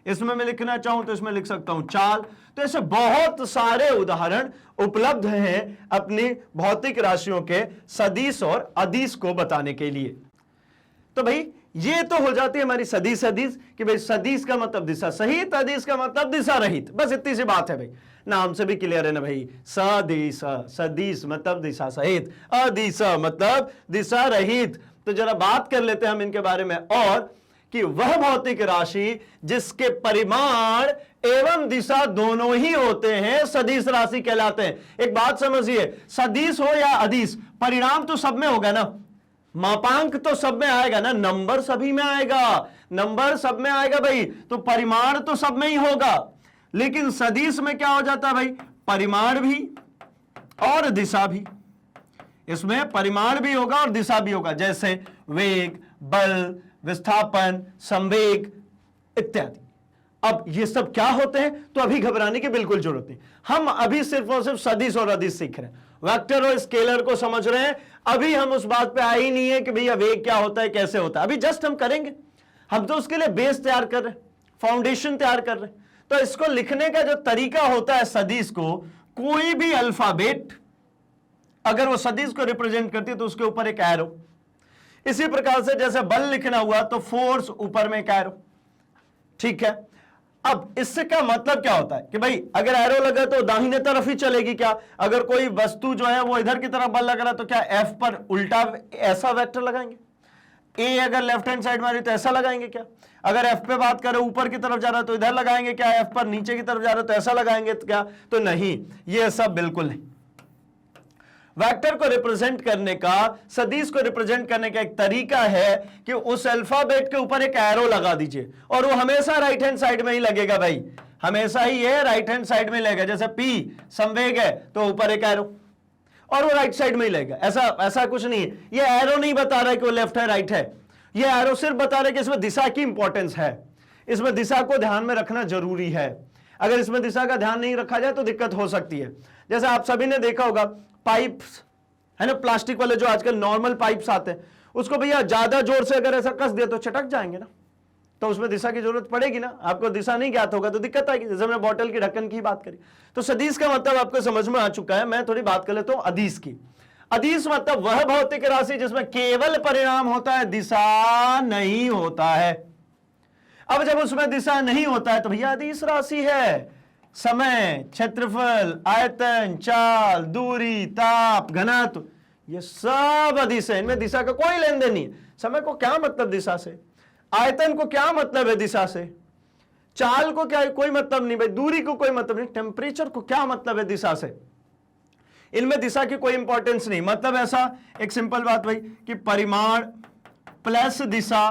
इसमें मैं लिखना चाहूं तो इसमें लिख सकता हूं चाल। तो ऐसे बहुत सारे उदाहरण उपलब्ध हैं अपनी भौतिक राशियों के सदिश और अदिश को बताने के लिए। तो भाई ये तो हो जाती है हमारी सदिश अदिश कि भाई सदिश का मतलब दिशा सहित, अदिश का मतलब दिशा रहित। बस इतनी सी बात है भाई, नाम से भी क्लियर है ना भाई। सदिश, सदिश मतलब दिशा सहित, अदिश मतलब दिशा रहित। तो जरा बात कर लेते हैं हम इनके बारे में, और कि वह भौतिक राशि जिसके परिमाण एवं दिशा दोनों ही होते हैं सदिश राशि कहलाते हैं। एक बात समझिए, सदिश हो या अदिश, परिणाम तो सब में होगा ना, मापांक तो सब में आएगा ना, नंबर सभी में आएगा, नंबर सब में आएगा भाई, तो परिमाण तो सब में ही होगा। लेकिन सदिश में क्या हो जाता है भाई, परिमाण भी और दिशा भी। इसमें परिमाण भी होगा और दिशा भी होगा, जैसे वेग, बल, विस्थापन, संवेग इत्यादि। अब ये सब क्या होते हैं, तो अभी घबराने की बिल्कुल जरूरत नहीं। हम अभी सिर्फ और सिर्फ सदिश और अदिश सीख रहे हैं, वेक्टर और स्केलर को समझ रहे हैं। अभी हम उस बात पे आए ही नहीं है कि भैया वेग क्या होता है, कैसे होता है, अभी जस्ट हम करेंगे। हम तो उसके लिए बेस तैयार कर रहे हैं, फाउंडेशन तैयार कर रहे हैं। तो इसको लिखने का जो तरीका होता है सदिश को, कोई भी अल्फाबेट अगर वो सदिश को रिप्रेजेंट करती है तो उसके ऊपर एक एरो। इसी प्रकार से जैसे बल लिखना हुआ तो फोर्स ऊपर में एक एरो, ठीक है। अब इससे क्या मतलब क्या होता है कि भाई अगर एरो लगा तो दाहिने तरफ ही चलेगी क्या, अगर कोई वस्तु जो है वो इधर की तरफ बल लग रहा तो क्या एफ पर उल्टा ऐसा वेक्टर लगाएंगे, ए अगर लेफ्ट हैंड साइड में आ रही तो ऐसा लगाएंगे क्या, अगर एफ पे बात करें ऊपर की तरफ जा रहा है तो इधर लगाएंगे क्या, एफ पर नीचे की तरफ जा रहा है तो ऐसा लगाएंगे तो क्या, तो नहीं, ये सब बिल्कुल नहीं। वेक्टर को रिप्रेजेंट करने का, सदिश को रिप्रेजेंट करने का एक तरीका है कि उस अल्फाबेट के ऊपर एक एरो लगा दीजिए, और वो हमेशा राइट हैंड साइड में ही लगेगा भाई, हमेशा ही ये राइट हैंड साइड में लगेगा। जैसे पी संवेग है तो ऊपर एक एरो, और वो राइट साइड में ही लगेगा। ऐसा कुछ नहीं है, ये एरो नहीं बता रहा है कि वो लेफ्ट है राइट है, ये एरो सिर्फ बता रहा है कि इसमें दिशा की इंपॉर्टेंस है, इसमें दिशा को ध्यान में रखना जरूरी है। अगर इसमें दिशा का ध्यान नहीं रखा जाए तो दिक्कत हो सकती है। जैसे आप सभी ने देखा होगा पाइप्स है ना, प्लास्टिक वाले जो आजकल नॉर्मल पाइप्स आते हैं, उसको भैया ज्यादा जोर से अगर ऐसा कस दिया तो चटक जाएंगे ना, तो उसमें दिशा की जरूरत पड़ेगी ना। आपको दिशा नहीं ज्ञात होगा तो दिक्कत आएगी। जैसे हमने बॉटल की ढक्कन की बात करी, तो सदिश का मतलब आपको समझ में आ चुका है। मैं थोड़ी बात कर लेता हूं अदिश की। अदिश मतलब वह भौतिक राशि जिसमें केवल परिणाम होता है, दिशा नहीं होता है। अब जब उसमें दिशा नहीं होता है तो भैया अदिश राशि है। समय, क्षेत्रफल, आयतन, चाल, दूरी, ताप, घनत्व, ये सब अदिश है, इनमें दिशा का कोई लेन देन नहीं है। समय को क्या मतलब दिशा से, आयतन को क्या मतलब है दिशा से, चाल को क्या कोई मतलब नहीं भाई, दूरी को कोई मतलब नहीं, टेम्परेचर को क्या मतलब है दिशा से, इनमें दिशा की कोई इंपॉर्टेंस नहीं। मतलब ऐसा एक सिंपल बात भाई कि परिमाण प्लस दिशा,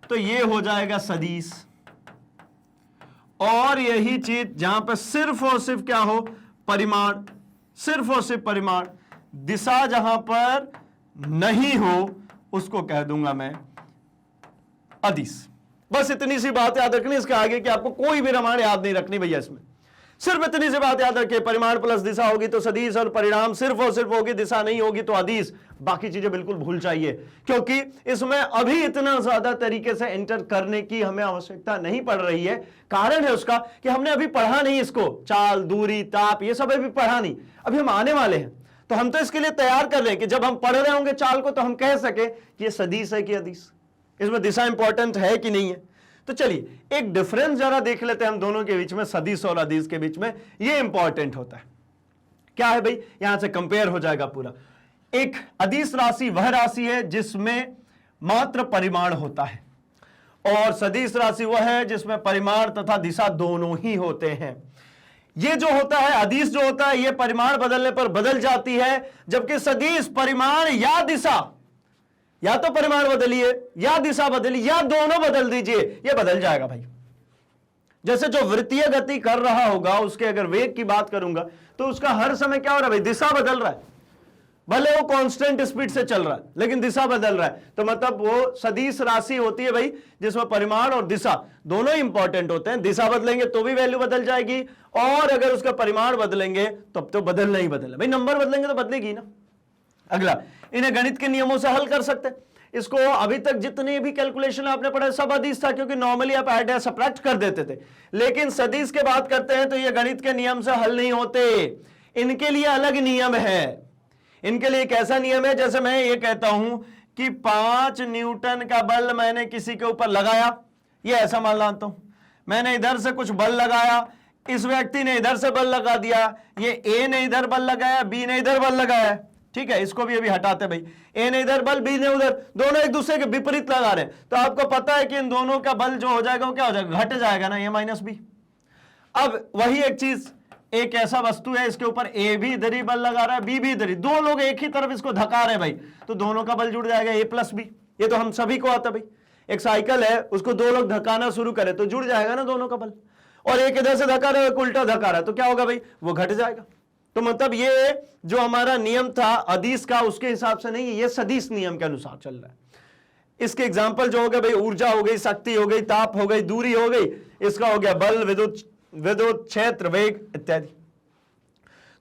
तो ये हो जाएगा सदिश। और यही चीज जहां पर सिर्फ और सिर्फ क्या हो, परिमाण, सिर्फ और सिर्फ परिमाण, दिशा जहां पर नहीं हो उसको कह दूंगा मैं अदिश। बस इतनी सी बात याद रखनी, इसके आगे कि आपको कोई भी रामायण याद नहीं रखनी भैया, इसमें सिर्फ इतनी सी बात याद रखिए, परिमाण प्लस दिशा होगी तो सदिश, और परिणाम सिर्फ और सिर्फ होगी, दिशा नहीं होगी तो अदिश। बाकी चीजें बिल्कुल भूल जाइए, क्योंकि इसमें अभी इतना ज्यादा तरीके से एंटर करने की हमें आवश्यकता नहीं पड़ रही है। कारण है उसका कि हमने अभी पढ़ा नहीं इसको, चाल, दूरी, ताप, ये सब अभी पढ़ा नहीं, अभी हम आने वाले हैं। तो हम तो इसके लिए तैयार कर रहे हैं कि जब हम पढ़ रहे होंगे चाल को तो हम कह सके कि ये सदिश है कि अदिश, इसमें दिशा इंपॉर्टेंट है कि नहीं है। तो चलिए एक डिफरेंस जरा देख लेते हैं हम दोनों के बीच में, सदिश और अदिश के बीच में। ये इंपॉर्टेंट होता है, क्या है भाई, यहां से कंपेयर हो जाएगा पूरा। एक अदिश राशि वह राशि है जिसमें मात्र परिमाण होता है, और सदिश राशि वह है जिसमें परिमाण तथा दिशा दोनों ही होते हैं। ये जो होता है अदिश जो होता है, ये परिमाण बदलने पर बदल जाती है, जबकि सदिश परिमाण या दिशा, या तो परिमाण बदलिए या दिशा बदलिए या दोनों बदल दीजिए, ये बदल जाएगा भाई। जैसे जो वृत्तीय गति कर रहा होगा उसके अगर वेग की बात करूंगा तो उसका हर समय क्या हो रहा है भाई, दिशा बदल रहा है, भले वो कांस्टेंट स्पीड से चल रहा है लेकिन दिशा बदल रहा है। तो मतलब वो सदिश राशि होती है भाई जिसमें परिमाण और दिशा दोनों इंपॉर्टेंट होते हैं। दिशा बदलेंगे तो भी वैल्यू बदल जाएगी, और अगर उसका परिमाण बदलेंगे तब तो बदलना ही बदलना भाई, नंबर बदलेंगे तो बदलेगी ना। अगला, इन्हें गणित के नियमों से हल कर सकते हैं। इसको अभी तक जितने भी कैलकुलेशन आपने पढ़ा सब अदिश था, क्योंकि नॉर्मली आप ऐड या सब्ट्रैक्ट कर देते थे। लेकिन सदिश के बात करते हैं तो ये गणित के नियम से हल नहीं होते, इनके लिए अलग नियम है। इनके लिए एक ऐसा नियम है, जैसे मैं ये कहता हूं कि 5 न्यूटन का बल मैंने किसी के ऊपर लगाया, ये ऐसा मान लाता हूं, मैंने इधर से कुछ बल लगाया, इस व्यक्ति ने इधर से बल लगा दिया, ये ए ने इधर बल लगाया, बी ने इधर बल लगाया, ठीक है, इसको भी अभी हटाते भाई, ए ने इधर बल, बी ने उधर, दोनों एक दूसरे के विपरीत लगा रहे हैं, तो आपको पता है कि इन दोनों का बल जो हो जाएगा वो क्या हो जाएगा, घट जाएगा ना, ए माइनस बी। अब वही एक चीज, एक ऐसा वस्तु है इसके ऊपर ए भी इधर ही बल लगा रहा है, बी भी इधर ही, दो लोग एक ही तरफ इसको धका रहे हैं भाई, तो दोनों का बल जुड़ जाएगा, ए प्लस बी। ये तो हम सभी को आता भाई, एक साइकिल है उसको दो लोग धकाना शुरू करें तो जुड़ जाएगा ना दोनों का बल, और एक इधर से धका रहा है, एक उल्टा धका रहा है, तो क्या होगा भाई, वो घट जाएगा। तो मतलब ये जो हमारा नियम था अदिश का, उसके हिसाब से नहीं, ये सदिश नियम के अनुसार चल रहा है। इसके एग्जाम्पल जो हो गए भाई, ऊर्जा हो गई, शक्ति हो गई, ताप हो गई, दूरी हो गई, इसका हो गया बल, विद्युत क्षेत्र, वेग इत्यादि।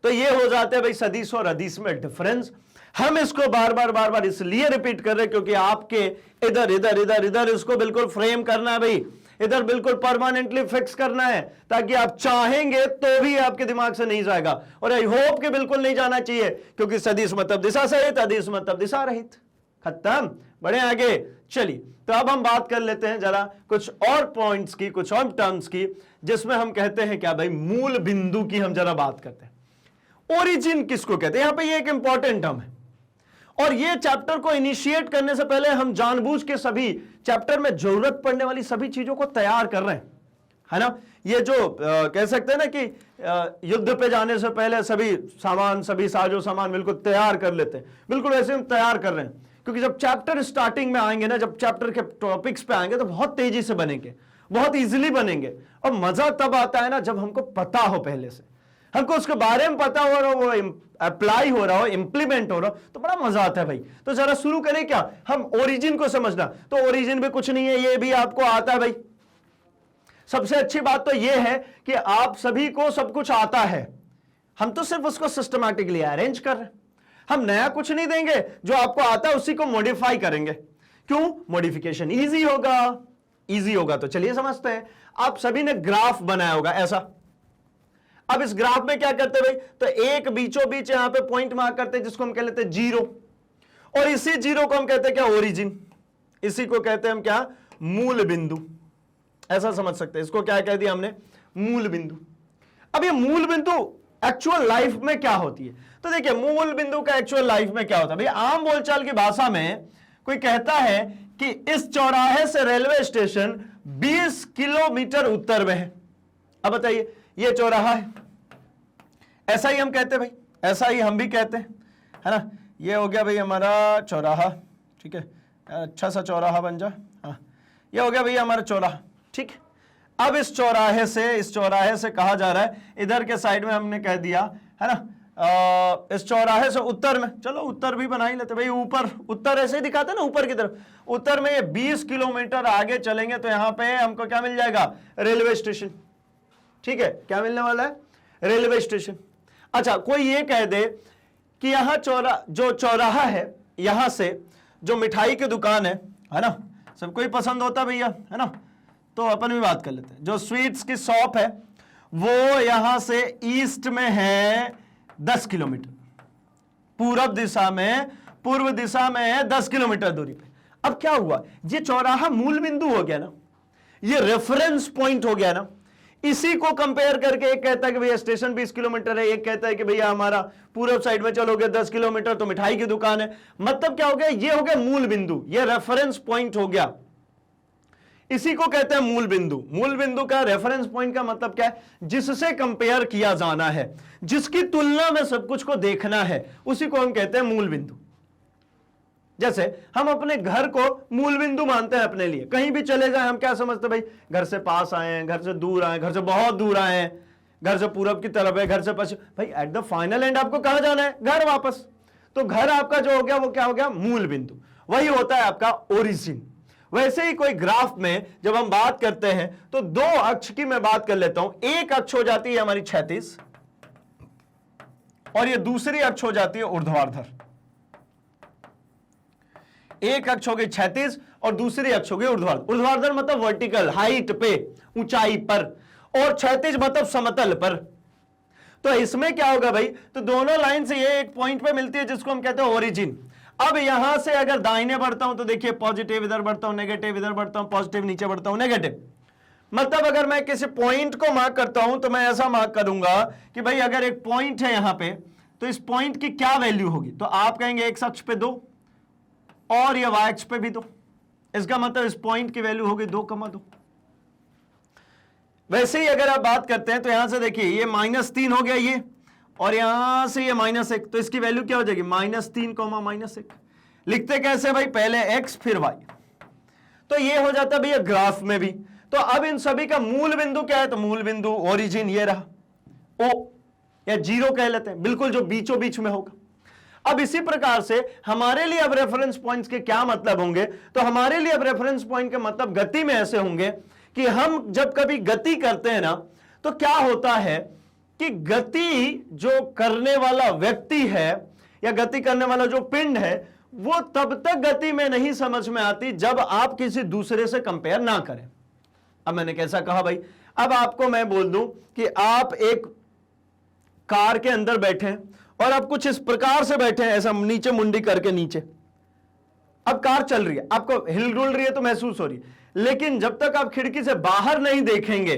तो ये हो जाते हैं भाई सदिश और अदिश में डिफरेंस। हम इसको बार बार इसलिए रिपीट कर रहे हैं क्योंकि आपके इधर इधर इधर इधर इसको बिल्कुल फ्रेम करना है भाई, इधर बिल्कुल परमानेंटली फिक्स करना है, ताकि आप चाहेंगे तो भी आपके दिमाग से नहीं जाएगा, और आई होप कि बिल्कुल नहीं जाना चाहिए, क्योंकि सदिश मतलब दिशा सहित, अदिश मतलब दिशा रहित। खत्म, बढ़े आगे। चलिए, तो अब हम बात कर लेते हैं जरा कुछ और पॉइंट्स की, कुछ और टर्म्स की, जिसमें हम कहते हैं क्या भाई, मूल बिंदु की हम जरा बात करते हैं। ओरिजिन किसको कहते हैं, यहां पे ये एक इंपॉर्टेंट टर्म है, और ये चैप्टर को इनिशिएट करने से पहले हम जानबूझ के सभी चैप्टर में जरूरत पड़ने वाली सभी चीजों को तैयार कर रहे हैं, है ना। ये जो कह सकते हैं ना कि युद्ध पे जाने से पहले सभी सामान, सभी साजो सामान बिल्कुल तैयार कर लेते हैं, बिल्कुल ऐसे हम तैयार कर रहे हैं, क्योंकि जब चैप्टर स्टार्टिंग में आएंगे ना, जब चैप्टर के टॉपिक्स पे आएंगे तो बहुत तेजी से बनेंगे, बहुत इजीली बनेंगे, और मजा तब आता है ना जब हमको पता हो, पहले से हमको उसके बारे में पता हो रहा हो, वो अप्लाई हो रहा हो, इंप्लीमेंट हो रहा हो, तो बड़ा मजा आता है भाई। तो जरा शुरू करें क्या, हम ओरिजिन को समझना। तो ओरिजिन भी कुछ नहीं है, ये भी आपको आता है भाई। सबसे अच्छी बात तो ये है कि आप सभी को सब कुछ आता है, हम तो सिर्फ उसको सिस्टमैटिकली अरेंज कर रहे हैं। हम नया कुछ नहीं देंगे, जो आपको आता है उसी को मॉडिफाई करेंगे। क्यों? मॉडिफिकेशन इजी होगा, इजी होगा। तो चलिए समझते हैं। आप सभी ने ग्राफ बनाया होगा ऐसा। अब इस ग्राफ में क्या करते हैं भाई, तो एक बीचों बीच यहां पे पॉइंट मार्क करते हैं, जिसको हम कह लेते हैं जीरो, और इसी जीरो को हम कहते हैं क्या, ओरिजिन। इसी को कहते हैं हम क्या, मूल बिंदु। ऐसा समझ सकते हैं, इसको क्या कह दिया हमने, मूल बिंदु। अब ये मूल बिंदु एक्चुअल लाइफ में क्या होती है, तो देखिए मूल बिंदु का एक्चुअल लाइफ में क्या होता है भाई। आम बोलचाल की भाषा में कोई कहता है कि इस चौराहे से रेलवे स्टेशन 20 किलोमीटर उत्तर में है। अब बताइए, ये चौराहा है, ऐसा ही हम कहते हैं भाई, ऐसा ही हम भी कहते हैं, है ना। ये हो गया भाई हमारा चौराहा, ठीक है, अच्छा सा चौराहा बन जा, हाँ, ये हो गया भाई हमारा चौराहा, ठीक है। अब इस चौराहे से कहा जा रहा है, इधर के साइड में हमने कह दिया, है ना, इस चौराहे से उत्तर में, चलो उत्तर भी बना ही लेते भाई, ऊपर उत्तर ऐसे ही दिखाते ना, ऊपर की तरफ, उत्तर में ये 20 किलोमीटर आगे चलेंगे तो यहां पे हमको क्या मिल जाएगा, रेलवे स्टेशन। ठीक है, क्या मिलने वाला है, रेलवे स्टेशन। अच्छा, कोई ये कह दे कि यहां जो चौराहा है, यहां से जो मिठाई की दुकान है ना, सबको ही पसंद होता है भैया, है ना, तो अपन भी बात कर लेते हैं। जो स्वीट्स की शॉप है वो यहां से ईस्ट में है 10 किलोमीटर, पूर्व दिशा में है 10 किलोमीटर दूरी पे। अब क्या हुआ, ये चौराहा मूल बिंदु हो गया ना, ये रेफरेंस पॉइंट हो गया ना। इसी को कंपेयर करके एक कहता है कि भैया स्टेशन 20 किलोमीटर है, एक कहता है कि भैया हमारा पूर्व साइड में चलोगे 10 किलोमीटर तो मिठाई की दुकान है। मतलब क्या हो गया, ये हो गया मूल बिंदु, ये रेफरेंस पॉइंट हो गया, इसी को कहते हैं मूल बिंदु। मूल बिंदु का रेफरेंस पॉइंट का मतलब क्या है, जिससे कंपेयर किया जाना है, जिसकी तुलना में सब कुछ को देखना है, उसी को हम कहते हैं मूल बिंदु। जैसे हम अपने घर को मूल बिंदु मानते हैं अपने लिए, कहीं भी चले जाएं हम क्या समझते भाई, घर से पास आए हैं, घर से दूर आए, घर से बहुत दूर आए हैं, घर से पूरब की तरफ है, घर से पश्चिम, भाई एट द फाइनल एंड आपको कहां जाना है, घर वापस। तो घर आपका जो हो गया वो क्या हो गया, मूल बिंदु, वही होता है आपका ओरिजिन। वैसे ही कोई ग्राफ में जब हम बात करते हैं तो दो अक्ष की मैं बात कर लेता हूं। एक अक्ष हो जाती है हमारी क्षैतिज और ये दूसरी अक्ष हो जाती है ऊर्ध्वाधर। एक अक्ष हो गई क्षैतिज और दूसरी अक्ष हो गई ऊर्ध्वाधर। ऊर्ध्वाधर मतलब वर्टिकल, हाइट पे, ऊंचाई पर, और क्षैतिज मतलब समतल पर। तो इसमें क्या होगा भाई, तो दोनों लाइन से ये एक पॉइंट पे मिलती है जिसको हम कहते हैं ओरिजिन। अब यहां से अगर दाहिने बढ़ता हूं तो देखिए पॉजिटिव इधर बढ़ता हूं, नेगेटिव इधर बढ़ता हूं, पॉजिटिव नीचे बढ़ता हूं, नेगेटिव। मतलब अगर मैं किसी पॉइंट को मार्क करता हूं तो मैं ऐसा मार्क करूंगा कि भाई अगर एक पॉइंट है यहां पे तो इस पॉइंट की क्या वैल्यू होगी, तो आप कहेंगे एक्स अक्ष पे 2 और ये वाई अक्ष पे भी 2। इसका मतलब इस पॉइंट की वैल्यू होगी 2,2। वैसे ही अगर आप बात करते हैं तो यहां से देखिए ये -3 हो गया ये, और यहां से ये -1, तो इसकी वैल्यू क्या हो जाएगी -3, -1। लिखते कैसे भाई, पहले x फिर y। तो ये हो जाता है भैया ग्राफ में भी। तो अब इन सभी का मूल बिंदु क्या है, तो मूल बिंदु ओरिजिन ये रहा, ओ या 0 कह लेते हैं, बिल्कुल जो बीचों बीच में होगा। अब इसी प्रकार से हमारे लिए अब रेफरेंस पॉइंट्स के क्या मतलब होंगे, तो हमारे लिए अब रेफरेंस पॉइंट के मतलब गति में ऐसे होंगे कि हम जब कभी गति करते हैं ना, तो क्या होता है कि गति जो करने वाला व्यक्ति है या गति करने वाला जो पिंड है वो तब तक गति में नहीं समझ में आती जब आप किसी दूसरे से कंपेयर ना करें। अब मैंने कैसा कहा भाई, अब आपको मैं बोल दूं कि आप एक कार के अंदर बैठे हैं और आप कुछ इस प्रकार से बैठे हैं, ऐसा नीचे मुंडी करके नीचे। अब कार चल रही है, आपको हिल डुल रही है तो महसूस हो रही है, लेकिन जब तक आप खिड़की से बाहर नहीं देखेंगे,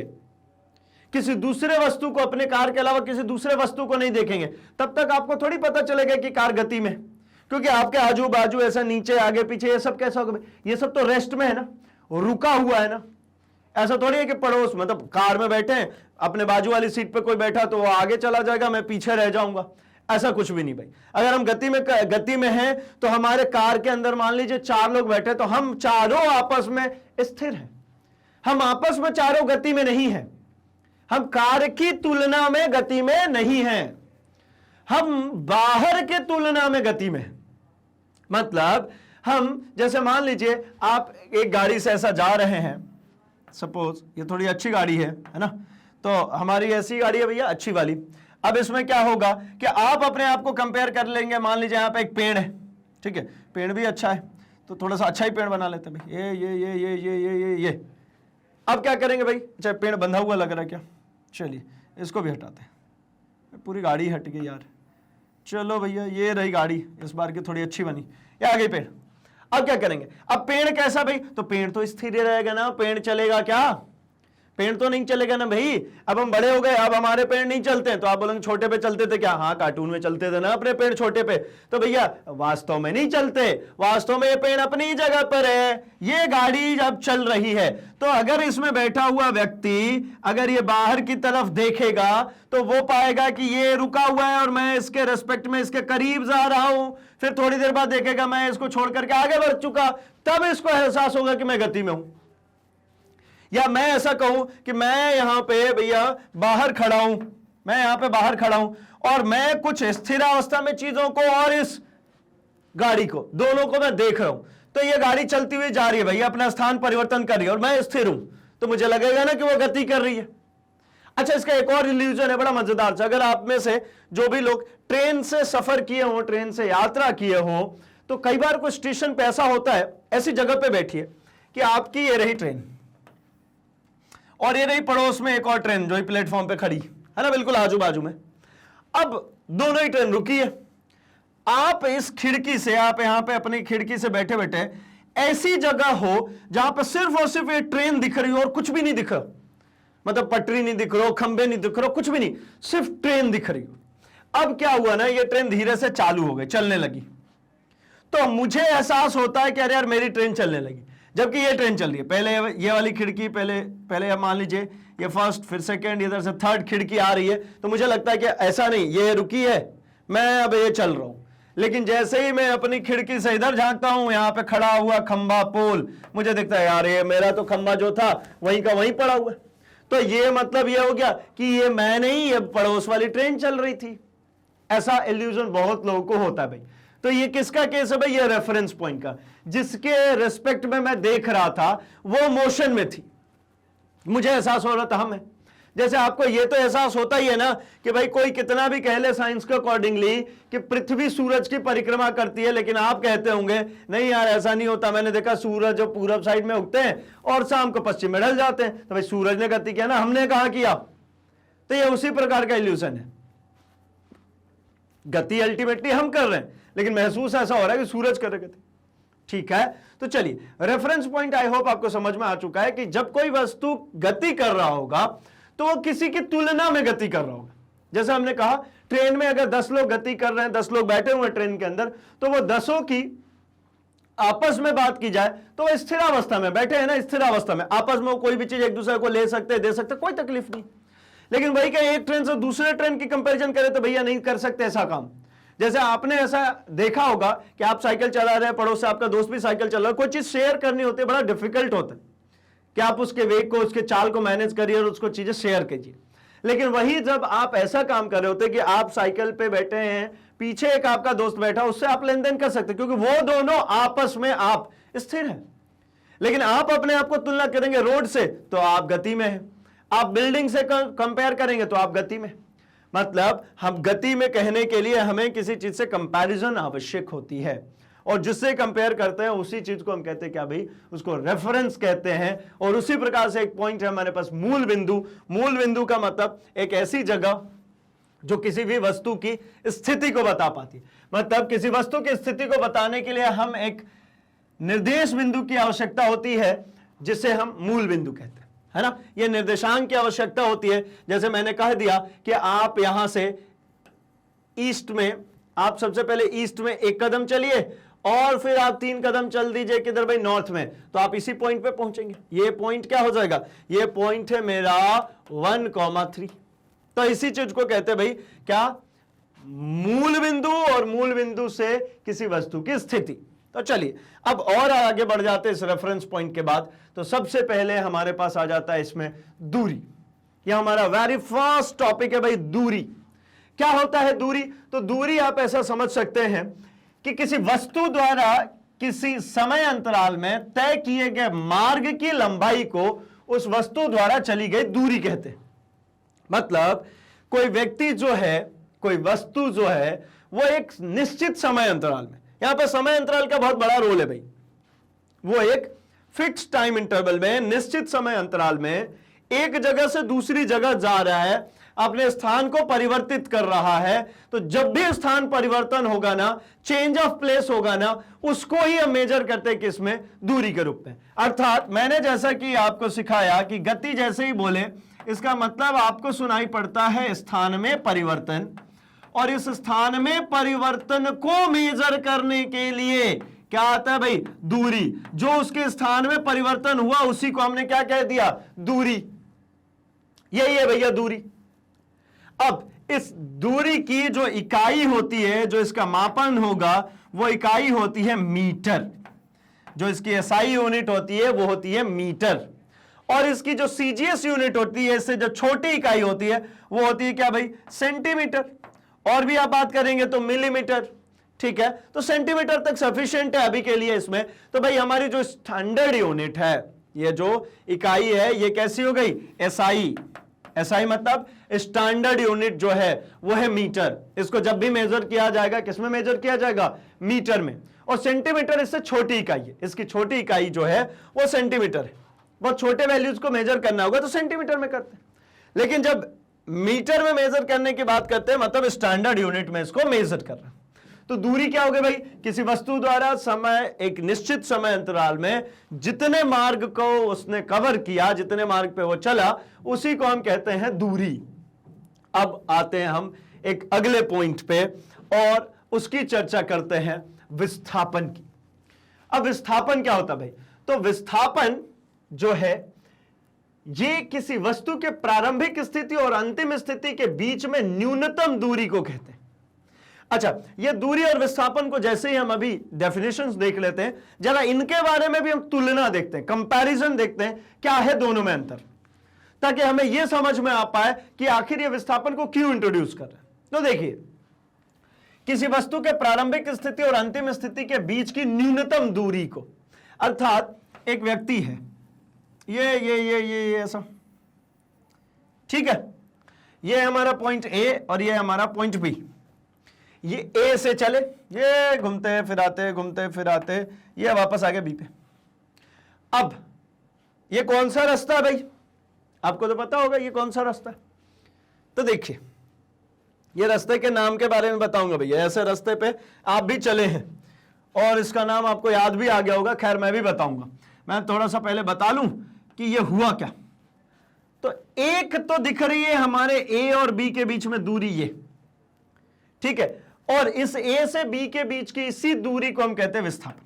किसी दूसरे वस्तु को, अपने कार के अलावा किसी दूसरे वस्तु को नहीं देखेंगे, तब तक आपको थोड़ी पता चलेगा कि कार गति में। क्योंकि आपके आजू बाजू ऐसा नीचे आगे पीछे ये सब कैसा होगा, ये सब तो रेस्ट में है ना, रुका हुआ है ना। ऐसा थोड़ी है कि पड़ोस, मतलब कार में बैठे हैं, अपने बाजू वाली सीट पे कोई बैठा तो वो आगे चला जाएगा, मैं पीछे रह जाऊंगा, ऐसा कुछ भी नहीं भाई। अगर हम गति में हैं तो हमारे कार के अंदर मान लीजिए 4 लोग बैठे, तो हम चारों आपस में स्थिर हैं, हम आपस में चारों गति में नहीं हैं, हम कार की तुलना में गति में नहीं हैं, हम बाहर के तुलना में गति में। मतलब हम जैसे मान लीजिए आप एक गाड़ी से ऐसा जा रहे हैं, सपोज ये थोड़ी अच्छी गाड़ी है ना, तो हमारी ऐसी गाड़ी है भैया अच्छी वाली। अब इसमें क्या होगा कि आप अपने आप को कंपेयर कर लेंगे, मान लीजिए यहाँ पे एक पेड़ है, ठीक है, पेड़ भी अच्छा है तो थोड़ा सा अच्छा ही पेड़ बना लेते हैं भाई, ये। अब क्या करेंगे भाई, अच्छा पेड़ बंधा हुआ लग रहा है क्या, चलिए इसको भी हटाते हैं, पूरी गाड़ी हट गई यार, चलो भैया ये रही गाड़ी, इस बार की थोड़ी अच्छी बनी, ये आ गई पेड़। अब क्या करेंगे, अब पेड़ कैसा भाई, तो पेड़ तो स्थिर रहेगा ना, पेड़ चलेगा क्या, पेड़ तो नहीं चलेगा ना भाई। अब हम बड़े हो गए, अब हमारे पेड़ नहीं चलते हैं, तो आप बोलेंगे छोटे पे चलते थे क्या, हाँ कार्टून में चलते थे ना अपने पेड़ छोटे पे, तो भैया वास्तव में नहीं चलते, वास्तव में ये पेड़ अपनी जगह पर है, ये गाड़ी जब चल रही है, तो अगर इसमें बैठा हुआ व्यक्ति अगर ये बाहर की तरफ देखेगा तो वो पाएगा कि ये रुका हुआ है और मैं इसके रेस्पेक्ट में इसके करीब जा रहा हूं, फिर थोड़ी देर बाद देखेगा मैं इसको छोड़ करके आगे बढ़ चुका, तब इसको एहसास होगा कि मैं गति में हूं। या मैं ऐसा कहूं कि मैं यहां पे भैया बाहर खड़ा हूं, मैं यहां पे बाहर खड़ा हूं और मैं कुछ स्थिरावस्था में चीजों को और इस गाड़ी को, दोनों को मैं देख रहा हूं, तो ये गाड़ी चलती हुई जा रही है भैया, अपना स्थान परिवर्तन कर रही है और मैं स्थिर हूं, तो मुझे लगेगा ना कि वो गति कर रही है। अच्छा इसका एक और इल्यूजन है बड़ा मजेदार सा, अगर आप में से जो भी लोग ट्रेन से सफर किए हो, ट्रेन से यात्रा किए हो, तो कई बार कोई स्टेशन पे ऐसा होता है, ऐसी जगह पे बैठिए कि आपकी ये रही ट्रेन और ये रही पड़ोस में एक और ट्रेन जो प्लेटफॉर्म पे खड़ी है ना, बिल्कुल आजू बाजू में। अब दोनों ही ट्रेन रुकी है, आप इस खिड़की से, आप यहां पे अपनी खिड़की से बैठे बैठे ऐसी जगह हो जहां पर सिर्फ और सिर्फ ये ट्रेन दिख रही हो और कुछ भी नहीं दिख रहा, मतलब पटरी नहीं दिख रहा, खंबे नहीं दिख रहा, कुछ भी नहीं, सिर्फ ट्रेन दिख रही हो। अब क्या हुआ ना, ये ट्रेन धीरे से चालू हो गई, चलने लगी, तो मुझे एहसास होता है कि अरे यार मेरी ट्रेन चलने लगी, जबकि ये ट्रेन चल रही है। पहले ये वाली खिड़की, पहले मान लीजिए ये फर्स्ट, फिर सेकंड, इधर से थर्ड खिड़की आ रही है, तो मुझे लगता है कि ऐसा नहीं, ये रुकी है, मैं अब ये चल रहा हूं। लेकिन जैसे ही मैं अपनी खिड़की से इधर झांकता हूं, यहां पे खड़ा हुआ खंबा, पोल, मुझे दिखता है यार ये मेरा तो खंबा जो था वहीं का वहीं पड़ा हुआ है, तो ये मतलब ये हो गया कि ये मैं नहीं, ये पड़ोस वाली ट्रेन चल रही थी। ऐसा इल्यूजन बहुत लोगों को होता है भाई। तो ये किसका केस है भाई, ये रेफरेंस पॉइंट का, जिसके रिस्पेक्ट में मैं देख रहा था वो मोशन में थी, मुझे एहसास हो रहा था हमें। जैसे आपको ये तो एहसास होता ही है ना कि भाई कोई कितना भी कह ले साइंस के अकॉर्डिंगली कि पृथ्वी सूरज की परिक्रमा करती है, लेकिन आप कहते होंगे नहीं यार ऐसा नहीं होता, मैंने देखा सूरज जो पूरब साइड में उगते हैं और शाम को पश्चिम में ढल जाते हैं, तो भाई सूरज ने गति किया ना, हमने कहां किया। तो ये उसी प्रकार का इल्यूजन है, गति अल्टीमेटली हम कर रहे हैं, लेकिन महसूस ऐसा हो रहा है कि सूरज कर गति। ठीक है, तो चलिए रेफरेंस पॉइंट आई होप आपको समझ में आ चुका है कि जब कोई वस्तु गति कर रहा होगा तो वो किसी की तुलना में गति कर रहा होगा। जैसे हमने कहा ट्रेन में अगर 10 लोग गति कर रहे हैं, 10 लोग बैठे हुए हैं ट्रेन के अंदर, तो वो 10 की आपस में बात की जाए तो वो स्थिरावस्था में बैठे हैं ना, स्थिरावस्था में आपस में कोई भी चीज एक दूसरे को ले सकते हैं, दे सकते हैं, कोई तकलीफ नहीं। लेकिन वही क्या एक ट्रेन से दूसरे ट्रेन की कंपैरिजन करें तो भैया नहीं कर सकते ऐसा काम। जैसे आपने ऐसा देखा होगा कि आप साइकिल चला रहे हैं, पड़ोस से आपका दोस्त भी साइकिल चला रहा है, कोई चीज शेयर करनी होती है, बड़ा डिफिकल्ट होता है कि आप उसके वेग को, उसके चाल को मैनेज करिए और उसको चीजें शेयर कीजिए। लेकिन वही जब आप ऐसा काम कर रहे होते कि आप साइकिल पे बैठे हैं, पीछे एक आपका दोस्त बैठा, उससे आप लेन देन कर सकते, क्योंकि वो दोनों आपस में आप स्थिर हैं। लेकिन आप अपने आप को तुलना करेंगे रोड से तो आप गति में हैं, आप बिल्डिंग से कंपेयर करेंगे तो आप गति में। मतलब हम गति में कहने के लिए हमें किसी चीज से कंपैरिजन आवश्यक होती है, और जिससे कंपेयर करते हैं उसी चीज को हम कहते हैं क्या भाई, उसको रेफरेंस कहते हैं। और उसी प्रकार से एक पॉइंट है हमारे पास मूल बिंदु। मूल बिंदु का मतलब एक ऐसी जगह जो किसी भी वस्तु की स्थिति को बता पाती है। मतलब किसी वस्तु की स्थिति को बताने के लिए हम एक निर्देश बिंदु की आवश्यकता होती है जिसे हम मूल बिंदु कहते हैं, है ना। यह निर्देशांक की आवश्यकता होती है। जैसे मैंने कह दिया कि आप यहां से ईस्ट में, आप सबसे पहले ईस्ट में 1 कदम चलिए और फिर आप 3 कदम चल दीजिए किधर भाई, नॉर्थ में, तो आप इसी पॉइंट पे पहुंचेंगे। ये पॉइंट क्या हो जाएगा, ये पॉइंट है मेरा 1,3। तो इसी चीज को कहते हैं भाई क्या, मूल बिंदु, और मूल बिंदु से किसी वस्तु की स्थिति। तो चलिए अब और आगे बढ़ जाते हैं इस रेफरेंस पॉइंट के बाद। तो सबसे पहले हमारे पास आ जाता है इसमें दूरी। यह हमारा वेरी फर्स्ट टॉपिक है भाई, दूरी। क्या होता है दूरी? तो दूरी आप ऐसा समझ सकते हैं कि किसी वस्तु द्वारा किसी समय अंतराल में तय किए गए मार्ग की लंबाई को उस वस्तु द्वारा चली गई दूरी कहते हैं। मतलब कोई व्यक्ति जो है, कोई वस्तु जो है, वो एक निश्चित समय अंतराल में, यहां पे समय अंतराल का बहुत बड़ा रोल है भाई, वो एक फिक्स टाइम इंटरवल में, निश्चित समय अंतराल में एक जगह से दूसरी जगह जा रहा है, अपने स्थान को परिवर्तित कर रहा है। तो जब भी स्थान परिवर्तन होगा ना, चेंज ऑफ प्लेस होगा ना, उसको ही हम मेजर करते हैं किसमें, दूरी के रूप में। अर्थात मैंने जैसा कि आपको सिखाया कि गति जैसे ही बोले, इसका मतलब आपको सुनाई पड़ता है स्थान में परिवर्तन, और इस स्थान में परिवर्तन को मेजर करने के लिए क्या आता है भाई, दूरी। जो उसके स्थान में परिवर्तन हुआ उसी को हमने क्या कह दिया, दूरी। यही है भैया दूरी। अब इस दूरी की जो इकाई होती है, जो इसका मापन होगा, वो इकाई होती है मीटर। जो इसकी एसआई यूनिट होती है वो होती है मीटर, और इसकी जो सीजीएस यूनिट होती है, इससे जो छोटी इकाई होती है वो होती है क्या भाई, सेंटीमीटर। और भी आप बात करेंगे तो मिलीमीटर। ठीक है, तो सेंटीमीटर तक सफिशिएंट है अभी के लिए इसमें। तो भाई हमारी जो स्टैंडर्ड यूनिट है, ये जो इकाई है, ये कैसी हो गई, एसआई। एसआई मतलब स्टैंडर्ड यूनिट जो है वो है मीटर। इसको जब भी मेजर किया जाएगा, किसमें मेजर किया जाएगा, मीटर में। और सेंटीमीटर इससे छोटी इकाई है, इसकी छोटी इकाई जो है वो सेंटीमीटर है। बहुत छोटे वैल्यूज को मेजर करना होगा तो सेंटीमीटर में करते हैं, लेकिन जब मीटर में मेजर करने की बात करते हैं, मतलब स्टैंडर्ड यूनिट में इसको मेजर कर रहे हैं। तो दूरी क्या हो गई भाई, किसी वस्तु द्वारा समय, एक निश्चित समय अंतराल में जितने मार्ग को उसने कवर किया, जितने मार्ग पे वो चला, उसी को हम कहते हैं दूरी। अब आते हैं हम एक अगले पॉइंट पे और उसकी चर्चा करते हैं विस्थापन की। अब विस्थापन क्या होता है भाई, तो विस्थापन जो है ये किसी वस्तु के प्रारंभिक स्थिति और अंतिम स्थिति के बीच में न्यूनतम दूरी को कहते हैं। अच्छा, ये दूरी और विस्थापन को जैसे ही हम अभी डेफिनेशंस देख लेते हैं, जरा इनके बारे में भी हम तुलना देखते हैं, कंपैरिजन देखते हैं, क्या है दोनों में अंतर, ताकि हमें यह समझ में आ पाए कि आखिर ये विस्थापन को क्यों इंट्रोड्यूस कर रहे हैं। तो देखिए, किसी वस्तु के प्रारंभिक स्थिति और अंतिम स्थिति के बीच की न्यूनतम दूरी को, अर्थात एक व्यक्ति है, ये ऐसा, ठीक है, ये हमारा पॉइंट ए और ये हमारा पॉइंट बी। ये ए से चले, ये घूमते फिराते ये वापस आ गए बी पे। अब ये कौन सा रास्ता है भाई, आपको तो पता होगा ये कौन सा रास्ता है। तो देखिए, ये रास्ते के नाम के बारे में बताऊंगा भैया, ऐसे रास्ते पे आप भी चले हैं और इसका नाम आपको याद भी आ गया होगा, खैर मैं भी बताऊंगा। मैं थोड़ा सा पहले बता लूं कि ये हुआ क्या। तो एक तो दिख रही है हमारे ए और बी के बीच में दूरी ये, ठीक है, और इस ए से बी के बीच की इसी दूरी को हम कहते हैं विस्थापन,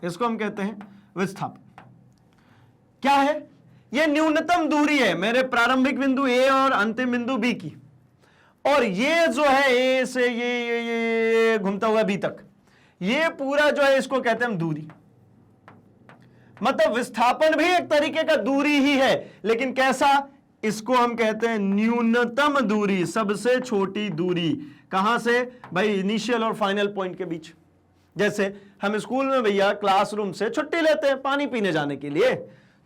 इसको हम कहते हैं विस्थापन। क्या है ये? न्यूनतम दूरी है मेरे प्रारंभिक बिंदु ए और अंतिम बिंदु बी की, और ये जो है ए से ये घूमता हुआ बी तक, ये पूरा जो है इसको कहते हैं हम दूरी। मतलब विस्थापन भी एक तरीके का दूरी ही है, लेकिन कैसा? इसको हम कहते हैं न्यूनतम दूरी, सबसे छोटी दूरी। कहां से भाई? इनिशियल और फाइनल पॉइंट के बीच। जैसे हम स्कूल में भैया क्लासरूम से छुट्टी लेते हैं पानी पीने जाने के लिए,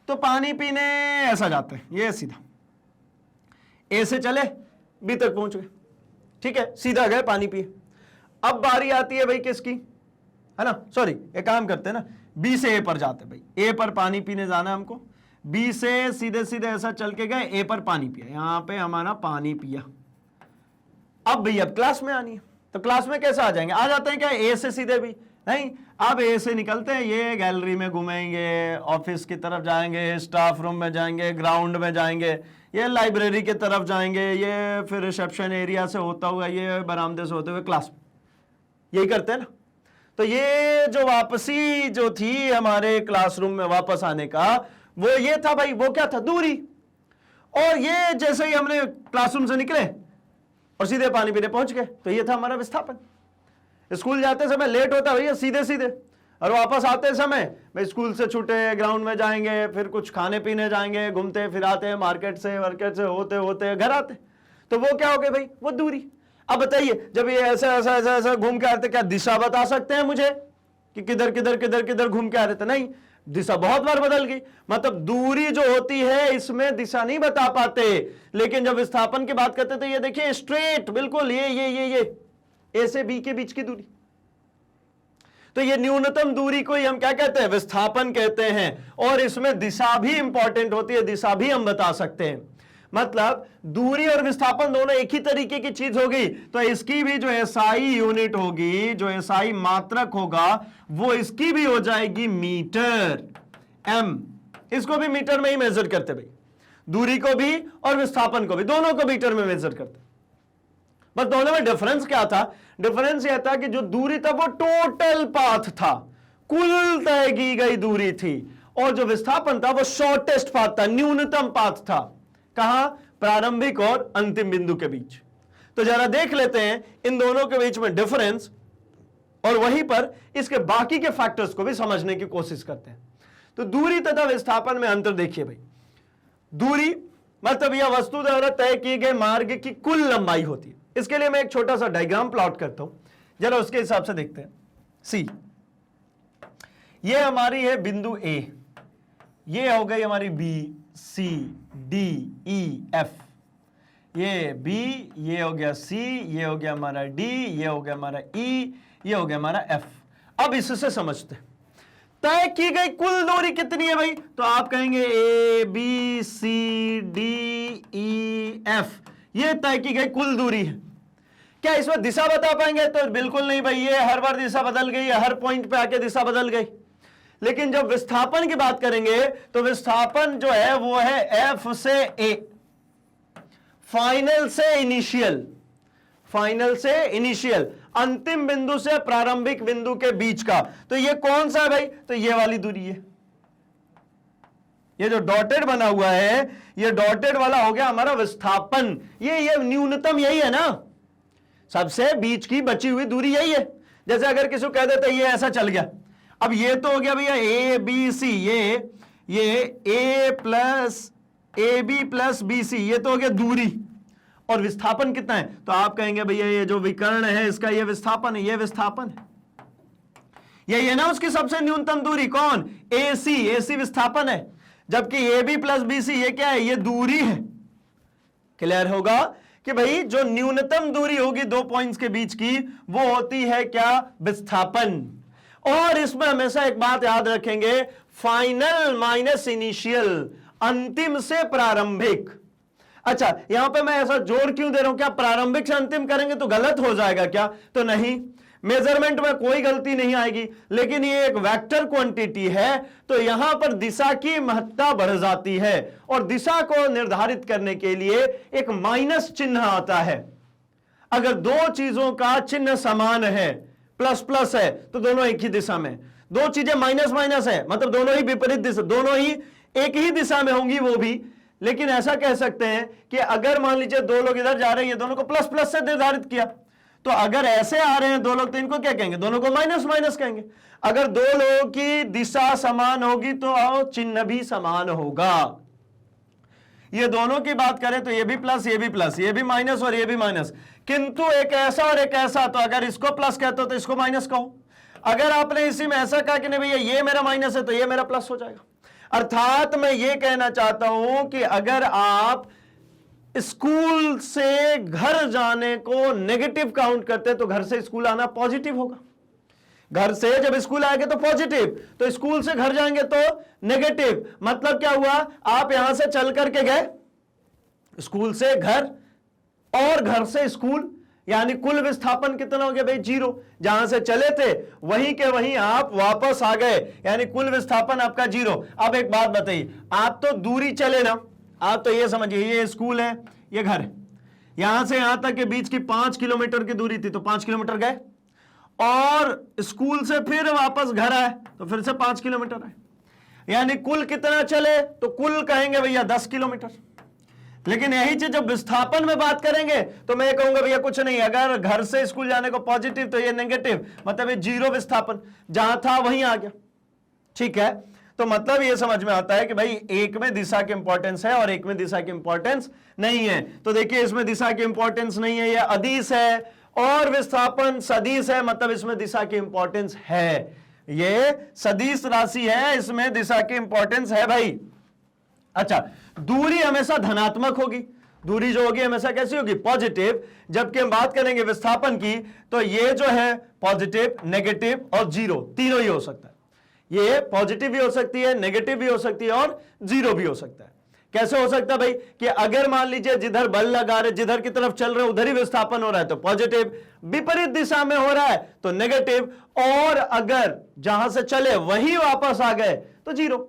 तो पानी पीने ऐसा जाते हैं, ये सीधा ए से चले बी तक पहुंच गए, ठीक है, सीधा गए पानी पिए। अब बारी आती है भाई किसकी, है ना, सॉरी एक काम करते हैं ना, बी से ए पर जाते भाई, ए पर पानी पीने जाना है हमको, बी से सीधे सीधे ऐसा चल के गए, ए पर पानी पिया, यहां पे हमारा पानी पिया। अब भैया क्लास में आनी है, तो क्लास में कैसे आ जाएंगे? आ जाते हैं क्या ए से सीधे? भी नहीं, अब ए से निकलते हैं, ये गैलरी में घूमेंगे, ऑफिस की तरफ जाएंगे, स्टाफ रूम में जाएंगे, ग्राउंड में जाएंगे, ये लाइब्रेरी की तरफ जाएंगे, ये फिर रिसेप्शन एरिया से होता हुआ, ये बरामदे से होते हुए क्लास में, यही करते हैं ना। तो ये जो वापसी जो थी हमारे क्लासरूम में वापस आने का, वो ये था भाई, वो क्या था? दूरी। और ये जैसे ही हमने क्लासरूम से निकले और सीधे पानी पीने पहुंच गए, तो ये था हमारा विस्थापन। स्कूल जाते समय लेट होता भैया सीधे सीधे, और वापस आते समय भाई स्कूल से छूटे, ग्राउंड में जाएंगे, फिर कुछ खाने पीने जाएंगे, घूमते फिर आते, मार्केट से वर्केट से होते होते घर आते, तो वो क्या हो गए भाई? वो दूरी। अब बताइए, जब ये ऐसा ऐसा ऐसा ऐसा घूम के आते, क्या दिशा बता सकते हैं मुझे कि किधर किधर किधर किधर घूम के आ रहे थे? नहीं, दिशा बहुत बार बदल गई। मतलब दूरी जो होती है इसमें दिशा नहीं बता पाते, लेकिन जब विस्थापन की बात करते तो ये देखिए स्ट्रेट बिल्कुल ये ए से बी के बीच की दूरी। तो ये न्यूनतम दूरी को ही हम क्या कहते हैं? विस्थापन कहते हैं। और इसमें दिशा भी इंपॉर्टेंट होती है, दिशा भी हम बता सकते हैं। मतलब दूरी और विस्थापन दोनों एक ही तरीके की चीज होगी, तो इसकी भी जो एसआई यूनिट होगी, जो एसआई मात्रक होगा, वो इसकी भी हो जाएगी मीटर, एम। इसको भी मीटर में ही मेजर करते भाई, दूरी को भी और विस्थापन को भी, दोनों को मीटर में मेजर करते। बस दोनों में डिफरेंस क्या था? डिफरेंस यह था कि जो दूरी था वो टोटल पाथ था, कुल तय की गई दूरी थी, और जो विस्थापन था वो शॉर्टेस्ट पाथ था, न्यूनतम पाथ था। कहां? प्रारंभिक और अंतिम बिंदु के बीच। तो जरा देख लेते हैं इन दोनों के बीच में डिफरेंस, और वहीं पर इसके बाकी के फैक्टर्स को भी समझने की कोशिश करते हैं। तो दूरी तथा विस्थापन में अंतर देखिए भाई। दूरी मतलब यह वस्तु द्वारा तय किए गए मार्ग की कुल लंबाई होती है। इसके लिए मैं एक छोटा सा डायग्राम प्लॉट करता हूं, जरा उसके हिसाब से देखते हैं। सी, ये हमारी है बिंदु ए, ये हो गई हमारी B, C, D, E, F, ये बी, ये हो गया सी, ये हो गया हमारा डी, ये हो गया हमारा ई, ये हो गया हमारा एफ। अब इससे समझते हैं तय की गई कुल दूरी कितनी है भाई? तो आप कहेंगे A B C D E F, ये तय की गई कुल दूरी है। क्या इसमें दिशा बता पाएंगे? तो बिल्कुल नहीं भाई, ये हर बार दिशा बदल गई, हर पॉइंट पे आके दिशा बदल गई। लेकिन जब विस्थापन की बात करेंगे तो विस्थापन जो है वो है एफ से ए, फाइनल से इनिशियल, फाइनल से इनिशियल, अंतिम बिंदु से प्रारंभिक बिंदु के बीच का। तो ये कौन सा है भाई? तो ये वाली दूरी है, ये जो डॉटेड बना हुआ है, ये डॉटेड वाला हो गया हमारा विस्थापन। ये न्यूनतम यही है ना, सबसे बीच की बची हुई दूरी यही है। जैसे अगर किसी को कह देते ये ऐसा चल गया, अब ये तो हो गया भैया ए बी सी, ये A plus A B plus B C, ये तो हो गया दूरी। और विस्थापन कितना है? तो आप कहेंगे भैया ये जो विकर्ण है इसका ये विस्थापन है, ये विस्थापन है, यही है ना उसकी सबसे न्यूनतम दूरी। कौन? ए सी विस्थापन है, जबकि A B plus B C ये क्या है? ये दूरी है। क्लियर होगा कि भाई जो न्यूनतम दूरी होगी दो पॉइंट्स के बीच की, वो होती है क्या? विस्थापन। और इसमें हमेशा एक बात याद रखेंगे, फाइनल माइनस इनिशियल, अंतिम से प्रारंभिक। अच्छा, यहां पे मैं ऐसा जोड़ क्यों दे रहा हूं? क्या प्रारंभिक से अंतिम करेंगे तो गलत हो जाएगा क्या? तो नहीं, मेजरमेंट में कोई गलती नहीं आएगी, लेकिन ये एक वेक्टर क्वांटिटी है तो यहां पर दिशा की महत्ता बढ़ जाती है और दिशा को निर्धारित करने के लिए एक माइनस चिन्ह आता है। अगर दो चीजों का चिन्ह समान है, प्लस प्लस है, तो दोनों एक ही दिशा में। दो चीजें माइनस माइनस है, मतलब दोनों ही विपरीत दिशा, दोनों ही एक ही दिशा में होंगी वो भी। लेकिन ऐसा कह सकते हैं कि अगर मान लीजिए दो लोग इधर जा रहे हैं, दोनों को प्लस प्लस से निर्धारित किया, तो अगर ऐसे आ रहे हैं दो लोग तो इनको क्या कहेंगे? दोनों को माइनस माइनस कहेंगे। अगर दो लोगों की दिशा समान होगी तो चिन्ह भी समान होगा। ये दोनों की बात करें तो ये भी प्लस, ये भी प्लस, ये भी माइनस और ये भी माइनस, किंतु एक ऐसा और एक ऐसा, तो अगर इसको प्लस कहते हो तो इसको माइनस कहो। अगर आपने इसी में ऐसा कहा कि नहीं भैया ये मेरा माइनस है तो ये मेरा प्लस हो जाएगा। अर्थात मैं ये कहना चाहता हूं कि अगर आप स्कूल से घर जाने को नेगेटिव काउंट करते हैं तो घर से स्कूल आना पॉजिटिव होगा। घर से जब स्कूल आएंगे तो पॉजिटिव, तो स्कूल से घर जाएंगे तो नेगेटिव। मतलब क्या हुआ? आप यहां से चल करके गए स्कूल से घर और घर से स्कूल, यानी कुल विस्थापन कितना हो गया भाई? 0। जहां से चले थे वहीं के वहीं आप वापस आ गए, यानी कुल विस्थापन आपका 0। अब एक बात बताइए, आप तो दूरी चले ना, आप तो ये समझिए ये स्कूल है, ये घर है, यहां से यहां तक के बीच की 5 किलोमीटर की दूरी थी, तो 5 किलोमीटर गए, और स्कूल से फिर वापस घर आए तो फिर से 5 किलोमीटर आए, यानी कुल कितना चले? तो कुल कहेंगे भैया 10 किलोमीटर। लेकिन यही चीज जब विस्थापन में बात करेंगे तो मैं कहूंगा भैया कुछ नहीं, अगर घर से स्कूल जाने को पॉजिटिव तो ये नेगेटिव, मतलब ये 0 विस्थापन, जहां था वहीं आ गया। ठीक है, तो मतलब ये समझ में आता है कि भाई एक में दिशा की इंपॉर्टेंस है और एक में दिशा की इंपॉर्टेंस नहीं है। तो देखिए इसमें दिशा की इंपॉर्टेंस नहीं है, यह अदिश है, और विस्थापन सदिश है, मतलब इसमें दिशा की इंपॉर्टेंस है। ये सदिश राशि है, इसमें दिशा की इंपॉर्टेंस है भाई। अच्छा, दूरी हमेशा धनात्मक होगी, दूरी जो होगी हमेशा कैसी होगी? पॉजिटिव। जबकि हम बात करेंगे विस्थापन की तो ये जो है पॉजिटिव, नेगेटिव और 0 तीनों ही हो सकता है। ये पॉजिटिव भी हो सकती है, नेगेटिव भी हो सकती है और 0 भी हो सकता है। कैसे हो सकता है भाई? कि अगर मान लीजिए जिधर बल लगा रहे, जिधर की तरफ चल रहे उधर ही विस्थापन हो रहा है तो पॉजिटिव, विपरीत दिशा में हो रहा है तो नेगेटिव, और अगर जहां से चले वहीं वापस आ गए तो 0,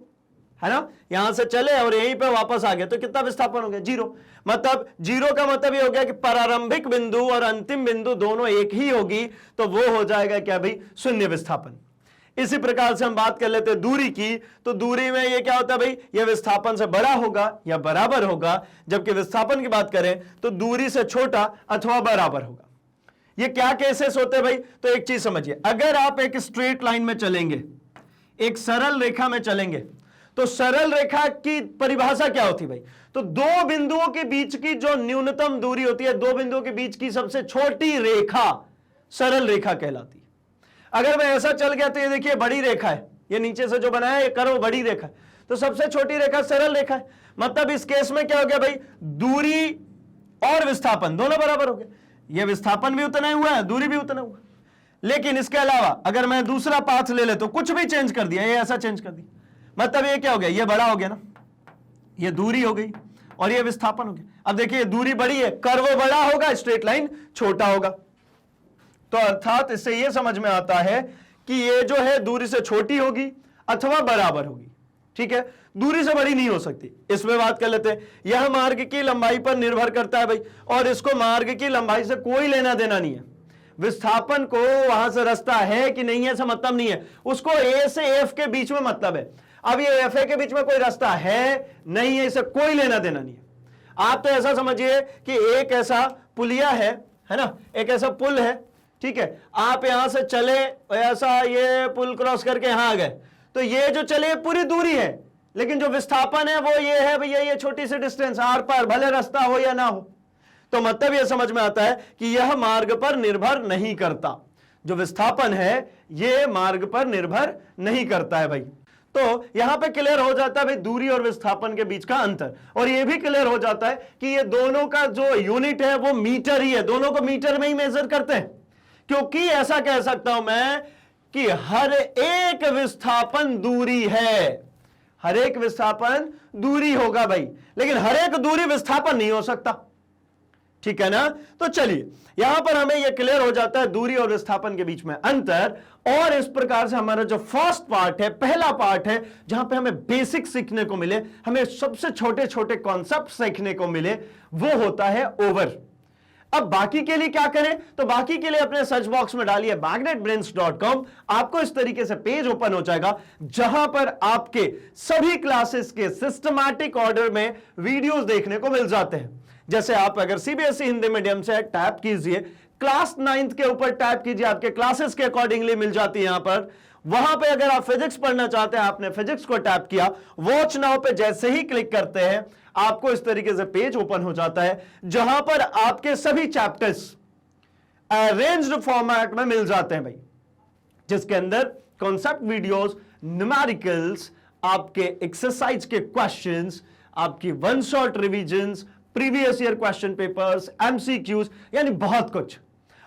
है ना? यहां से चले और यहीं पे वापस आ गए तो कितना विस्थापन हो गया? 0। मतलब 0 का मतलब ये हो गया कि प्रारंभिक बिंदु और अंतिम बिंदु दोनों एक ही होगी, तो वो हो जाएगा क्या भाई? शून्य विस्थापन। इसी प्रकार से हम बात कर लेते हैं दूरी की, तो दूरी में ये क्या होता है भाई? ये विस्थापन से बड़ा होगा या बराबर होगा, जबकि विस्थापन की बात करें तो दूरी से छोटा अथवा बराबर होगा। ये क्या केसेस होते हैं भाई? तो एक चीज समझिए, अगर आप एक स्ट्रेट लाइन में चलेंगे, एक सरल रेखा में चलेंगे, तो सरल रेखा की परिभाषा क्या होती है भाई? तो दो बिंदुओं के बीच की जो न्यूनतम दूरी होती है, दो बिंदुओं के बीच की सबसे छोटी रेखा सरल रेखा कहलाती है। अगर मैं ऐसा चल गया तो ये देखिए बड़ी रेखा है, ये नीचे से जो बनाया है ये कर्व बड़ी रेखा है, तो सबसे छोटी रेखा सरल रेखा है। मतलब इस केस में क्या हो गया भाई? दूरी और विस्थापन दोनों बराबर हो गए, ये विस्थापन भी उतना ही हुआ है, दूरी भी उतना हुआ। लेकिन इसके अलावा अगर मैं दूसरा पाथ ले ले तो कुछ भी चेंज कर दिया, ये ऐसा चेंज कर दिया, मतलब ये क्या हो गया? ये बड़ा हो गया ना, ये दूरी हो गई और ये विस्थापन हो गया। अब देखिए दूरी बड़ी है, कर्व बड़ा होगा, स्ट्रेट लाइन छोटा होगा। तो अर्थात इससे यह समझ में आता है कि ये जो है दूरी से छोटी होगी अथवा बराबर होगी। ठीक है, दूरी से बड़ी नहीं हो सकती। इसमें बात कर लेते हैं, यह मार्ग की लंबाई पर निर्भर करता है भाई, और इसको मार्ग की लंबाई से कोई लेना देना नहीं है। विस्थापन को वहां से रास्ता है कि नहीं है से मतलब नहीं है, उसको ए से एफ के बीच में मतलब है। अब ये एफ ए के बीच में कोई रास्ता है नहीं है, इसे कोई लेना देना नहीं है। आप तो ऐसा समझिए कि एक ऐसा पुलिया है ना, एक ऐसा पुल है, ठीक है, आप यहां से चले ऐसा ये पुल क्रॉस करके यहां आ गए, तो ये जो चले पूरी दूरी है, लेकिन जो विस्थापन है वो ये है भैया, ये छोटी सी डिस्टेंस आर पार, भले रास्ता हो या ना हो। तो मतलब ये समझ में आता है कि यह मार्ग पर निर्भर नहीं करता, जो विस्थापन है ये मार्ग पर निर्भर नहीं करता है भाई। तो यहां पे क्लियर हो जाता है भाई दूरी और विस्थापन के बीच का अंतर, और यह भी क्लियर हो जाता है कि ये दोनों का जो यूनिट है वो मीटर ही है, दोनों को मीटर में ही मेजर करते हैं। क्योंकि ऐसा कह सकता हूं मैं कि हर एक विस्थापन दूरी है, हर एक विस्थापन दूरी होगा भाई, लेकिन हर एक दूरी विस्थापन नहीं हो सकता, ठीक है ना। तो चलिए यहां पर हमें यह क्लियर हो जाता है दूरी और विस्थापन के बीच में अंतर, और इस प्रकार से हमारा जो फर्स्ट पार्ट है, पहला पार्ट है, जहां पे हमें बेसिक सीखने को मिले, हमें सबसे छोटे छोटे कॉन्सेप्ट सीखने को मिले, वो होता है ओवर। अब बाकी के लिए क्या करें, तो बाकी के लिए अपने सर्च बॉक्स में डालिए magnetbrains.com, आपको इस तरीके से पेज ओपन हो जाएगा जहां पर आपके सभी क्लासेस के सिस्टमैटिक ऑर्डर में वीडियोस देखने को मिल जाते हैं। जैसे आप अगर सीबीएसई हिंदी मीडियम से टैप कीजिए, क्लास 9th के ऊपर टैप कीजिए, आपके क्लासेस के अकॉर्डिंगली मिल जाती है यहां पर। वहां पे अगर आप फिजिक्स पढ़ना चाहते हैं, आपने फिजिक्स को टैप किया, वॉच नाउ पे जैसे ही क्लिक करते हैं आपको इस तरीके से पेज ओपन हो जाता है जहां पर आपके सभी चैप्टर्स अरेंज्ड फॉर्मेट में मिल जाते हैं भाई, जिसके अंदर कॉन्सेप्ट वीडियोस, न्यूमेरिकल्स, आपके एक्सरसाइज के क्वेश्चंस, आपकी one shot revisions, previous year question papers, MCQs, यानी बहुत कुछ,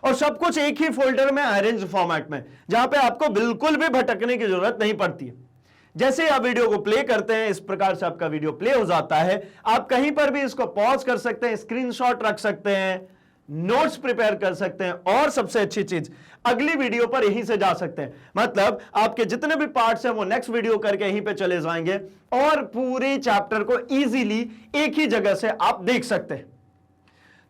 और सब कुछ एक ही फोल्डर में अरेंज फॉर्मेट में, जहां पे आपको बिल्कुल भी भटकने की जरूरत नहीं पड़ती है। जैसे ही आप वीडियो को प्ले करते हैं, इस प्रकार से आपका वीडियो प्ले हो जाता है। आप कहीं पर भी इसको पॉज कर सकते हैं, स्क्रीनशॉट रख सकते हैं, नोट्स प्रिपेयर कर सकते हैं, और सबसे अच्छी चीज अगली वीडियो पर यहीं से जा सकते हैं। मतलब आपके जितने भी पार्ट्स हैं वो नेक्स्ट वीडियो करके यहीं पे चले जाएंगे और पूरे चैप्टर को इजीली एक ही जगह से आप देख सकते हैं।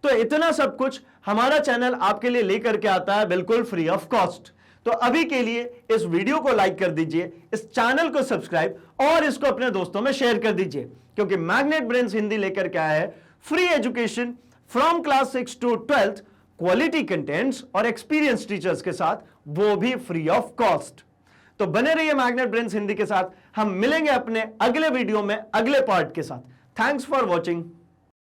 तो इतना सब कुछ हमारा चैनल आपके लिए लेकर के आता है, बिल्कुल फ्री ऑफ कॉस्ट। तो अभी के लिए इस वीडियो को लाइक कर दीजिए, इस चैनल को सब्सक्राइब, और इसको अपने दोस्तों में शेयर कर दीजिए, क्योंकि मैग्नेट ब्रेन्स हिंदी लेकर के आया है free education from class 6 to 12th, quality contents और एक्सपीरियंस टीचर्स के साथ, वो भी फ्री ऑफ कॉस्ट। तो बने रहिए मैग्नेट ब्रेन्स हिंदी के साथ। हम मिलेंगे अपने अगले वीडियो में अगले पार्ट के साथ। Thanks for watching.